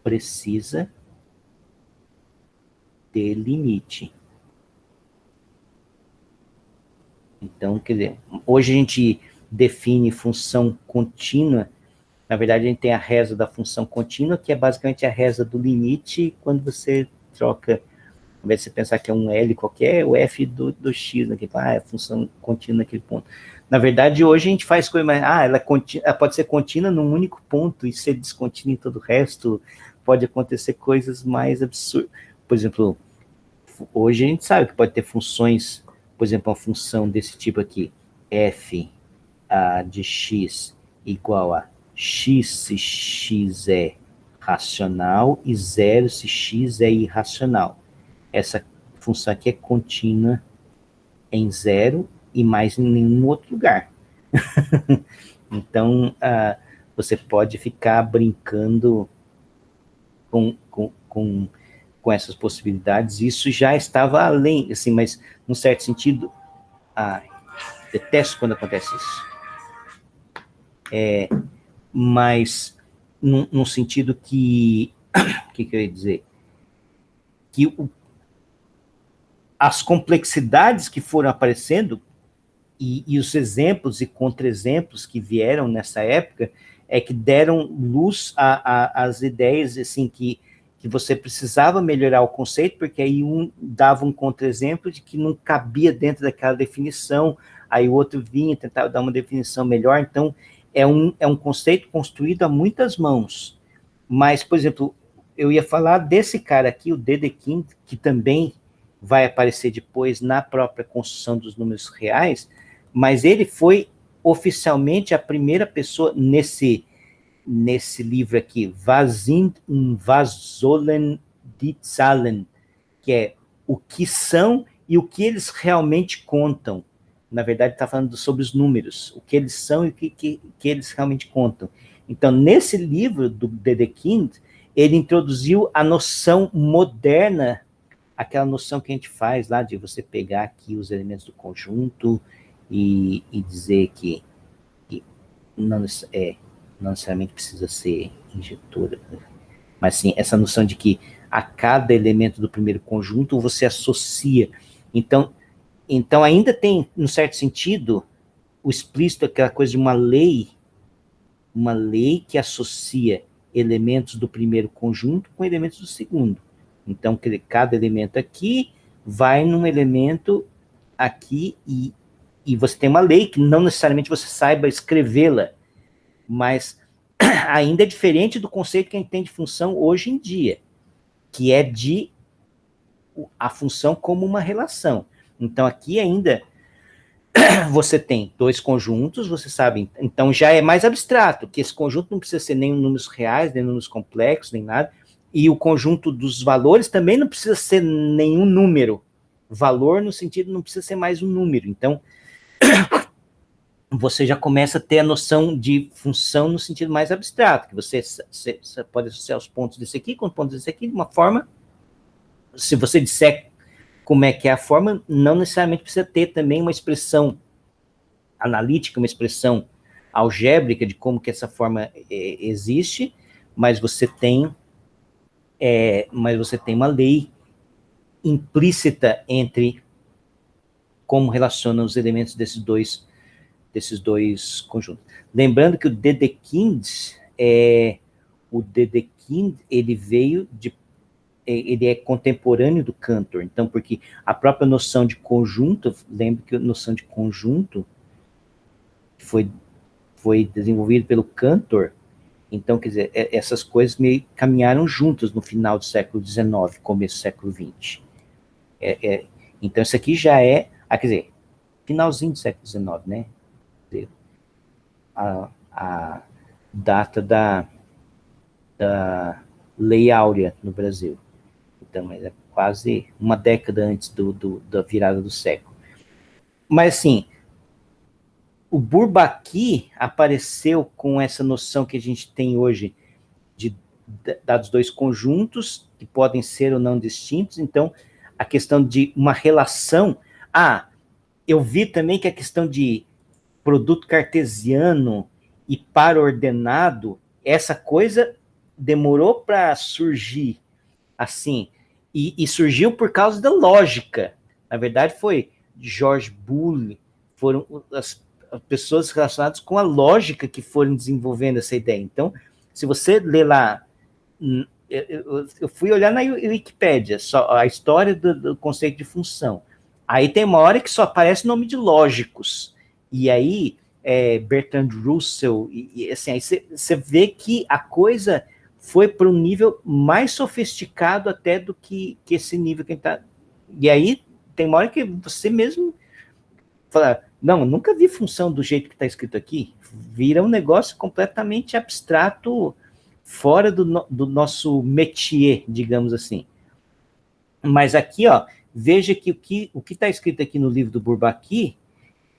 precisa de limite. Então, quer dizer, hoje a gente define função contínua, na verdade a gente tem a reza da função contínua, que é basicamente a reza do limite, quando você troca, ao invés de você pensar que é um L qualquer, é o F do X, né, que é a função contínua naquele ponto. Na verdade, hoje a gente faz coisa mais, ela pode ser contínua num único ponto e ser descontínua em todo o resto, pode acontecer coisas mais absurdas. Por exemplo, hoje a gente sabe que pode ter funções, por exemplo, uma função desse tipo aqui, f de x igual a x se x é racional e 0 se x é irracional. Essa função aqui é contínua em 0 e mais em nenhum outro lugar. Então, você pode ficar brincando com essas possibilidades. Isso já estava além, assim, mas, num certo sentido, Detesto quando acontece isso. Mas num sentido que... O que eu ia dizer? Que as complexidades que foram aparecendo e os exemplos e contra-exemplos que vieram nessa época que deram luz às ideias assim, que você precisava melhorar o conceito, porque aí um dava um contra-exemplo de que não cabia dentro daquela definição, aí o outro vinha e tentava dar uma definição melhor. Então, é um conceito construído a muitas mãos. Mas, por exemplo, eu ia falar desse cara aqui, o Dedekind, que também vai aparecer depois na própria construção dos números reais, mas ele foi oficialmente a primeira pessoa nesse livro aqui, Was sind und was sollen die Zahlen, que é o que são e o que eles realmente contam. Na verdade, está falando sobre os números, o que eles são e o que eles realmente contam. Então, nesse livro do Dedekind, ele introduziu a noção moderna, aquela noção que a gente faz lá de você pegar aqui os elementos do conjunto e dizer que não necessariamente precisa ser injetora, mas sim essa noção de que a cada elemento do primeiro conjunto você associa. Então ainda tem, num certo sentido, o explícito, aquela coisa de uma lei que associa elementos do primeiro conjunto com elementos do segundo. Então, cada elemento aqui vai num elemento aqui e você tem uma lei que não necessariamente você saiba escrevê-la, mas ainda é diferente do conceito que a gente tem de função hoje em dia, que é de a função como uma relação. Então, aqui ainda você tem dois conjuntos, você sabe, então já é mais abstrato, que esse conjunto não precisa ser nem números reais, nem números complexos, nem nada, e o conjunto dos valores também não precisa ser nenhum número. Valor no sentido não precisa ser mais um número. Então, você já começa a ter a noção de função no sentido mais abstrato, que você pode associar os pontos desse aqui com os pontos desse aqui de uma forma, se você disser como é que é a forma, não necessariamente precisa ter também uma expressão analítica, uma expressão algébrica de como que essa forma existe, mas você tem uma lei implícita entre como relacionam os elementos desses dois conjuntos. Lembrando que o Dedekind, ele é contemporâneo do Cantor, então, porque a própria noção de conjunto, lembra que a noção de conjunto foi desenvolvida pelo Cantor, então, quer dizer, essas coisas meio caminharam juntas no final do século XIX, começo do século XX. Então, isso aqui já quer dizer, finalzinho do século XIX, né? A data da Lei Áurea no Brasil. Então, é quase uma década antes da virada do século. Mas, assim, o Bourbaki apareceu com essa noção que a gente tem hoje de dados dois conjuntos, que podem ser ou não distintos. Então, a questão de uma relação... eu vi também que a questão de produto cartesiano e par ordenado, essa coisa demorou para surgir assim, e surgiu por causa da lógica. Na verdade, foi George Boole, foram as pessoas relacionadas com a lógica que foram desenvolvendo essa ideia. Então, se você ler lá, eu fui olhar na Wikipédia, só a história do conceito de função. Aí tem uma hora que só aparece o nome de lógicos. E aí, Bertrand Russell, e assim, aí você vê que a coisa foi para um nível mais sofisticado até do que esse nível que a gente está. E aí, tem uma hora que você mesmo fala, não, eu nunca vi função do jeito que está escrito aqui. Vira um negócio completamente abstrato, fora do nosso métier, digamos assim. Mas aqui, veja que o que está escrito aqui no livro do Bourbaki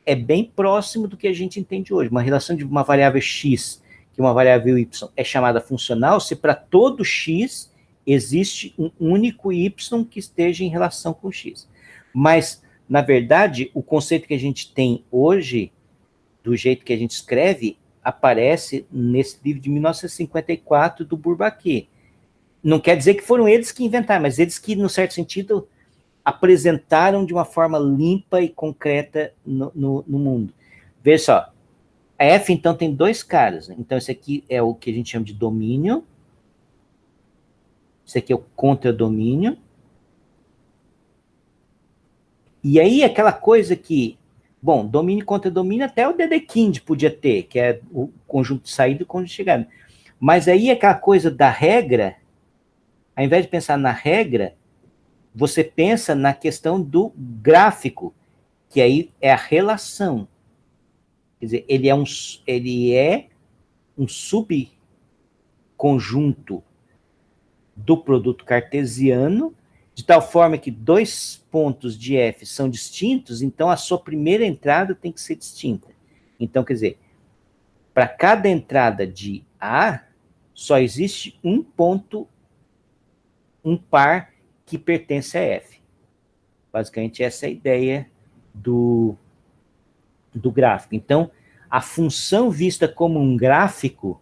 é bem próximo do que a gente entende hoje. Uma relação de uma variável x, que uma variável y é chamada funcional, se para todo x existe um único y que esteja em relação com x. Mas na verdade, o conceito que a gente tem hoje, do jeito que a gente escreve, aparece nesse livro de 1954 do Bourbaki. Não quer dizer que foram eles que inventaram, mas eles que, no certo sentido, apresentaram de uma forma limpa e concreta no mundo. Veja só, a F, então, tem dois caras. Então, esse aqui é o que a gente chama de domínio. Esse aqui é o contradomínio. E aí, aquela coisa que, bom, domínio e contradomínio até o Dedekind podia ter, que é o conjunto de saída e o conjunto de chegada. Mas aí, aquela coisa da regra, ao invés de pensar na regra, você pensa na questão do gráfico, que aí é a relação. Quer dizer, ele é um subconjunto do produto cartesiano, de tal forma que dois pontos de F são distintos, então a sua primeira entrada tem que ser distinta. Então, quer dizer, para cada entrada de A, só existe um ponto, um par que pertence a F. Basicamente, essa é a ideia do gráfico. Então, a função vista como um gráfico,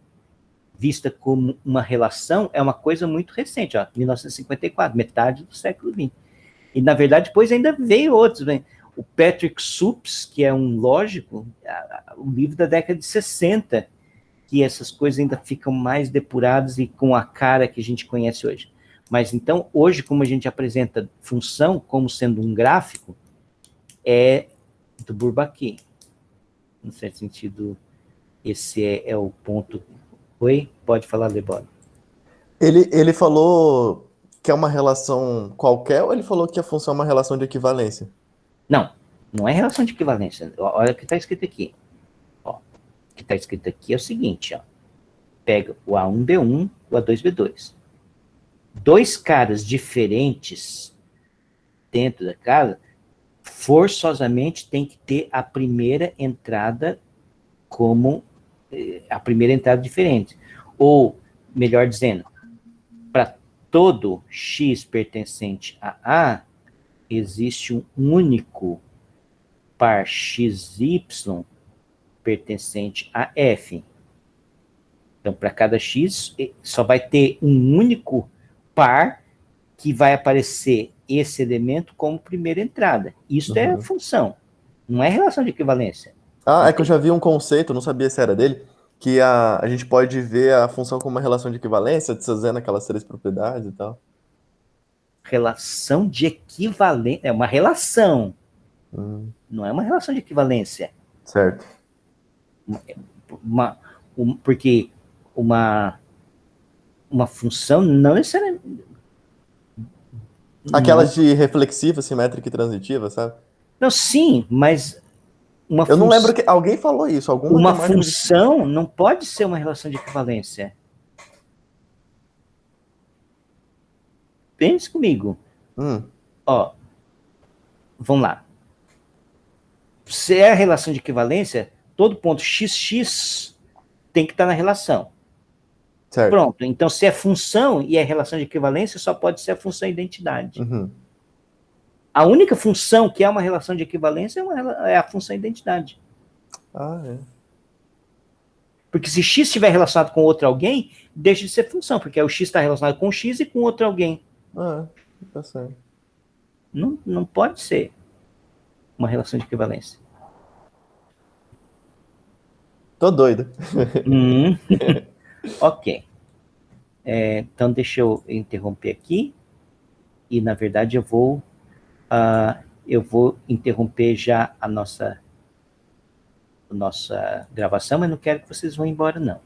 vista como uma relação, é uma coisa muito recente, ó, 1954, metade do século XX. E, na verdade, depois ainda veio outros. Né? O Patrick Supes, que é um lógico, o livro da década de 60, que essas coisas ainda ficam mais depuradas e com a cara que a gente conhece hoje. Mas, então, hoje, como a gente apresenta função como sendo um gráfico, é do Bourbaki. No certo sentido, esse é o ponto. Oi? Pode falar, Lebora. Ele falou que é uma relação qualquer ou ele falou que a função é uma relação de equivalência? Não, não é relação de equivalência. Olha o que está escrito aqui. Ó, o que está escrito aqui é o seguinte, ó. Pega o A1B1, o A2B2. Dois caras diferentes dentro da casa, forçosamente tem que ter a primeira entrada como a primeira entrada diferente. Ou, melhor dizendo, para todo X pertencente a A, existe um único par XY pertencente a F. Então, para cada X, só vai ter um único par que vai aparecer esse elemento como primeira entrada. Isso é função, não é relação de equivalência. Ah, é que eu já vi um conceito, não sabia se era dele, que a gente pode ver a função como uma relação de equivalência, desfazendo aquelas três propriedades e tal. Relação de equivalência, é uma relação, não é uma relação de equivalência. Certo. Porque uma função não necessariamente... Aquelas de reflexiva, simétrica e transitiva, sabe? Não, sim, mas... Eu não lembro que alguém falou isso. Uma função não pode ser uma relação de equivalência. Pense comigo. Ó, vamos lá. Se é a relação de equivalência, todo ponto XX tem que estar na relação. Certo. Pronto. Então, se é função e é relação de equivalência, só pode ser a função identidade. A única função que é uma relação de equivalência é a função identidade. Ah, é. Porque se X estiver relacionado com outro alguém, deixa de ser função, porque o X está relacionado com X e com outro alguém. Ah, tá certo. Não pode ser uma relação de equivalência. Tô doido. Ok. Então, deixa eu interromper aqui. E, na verdade, eu vou interromper já a nossa gravação, mas não quero que vocês vão embora, não.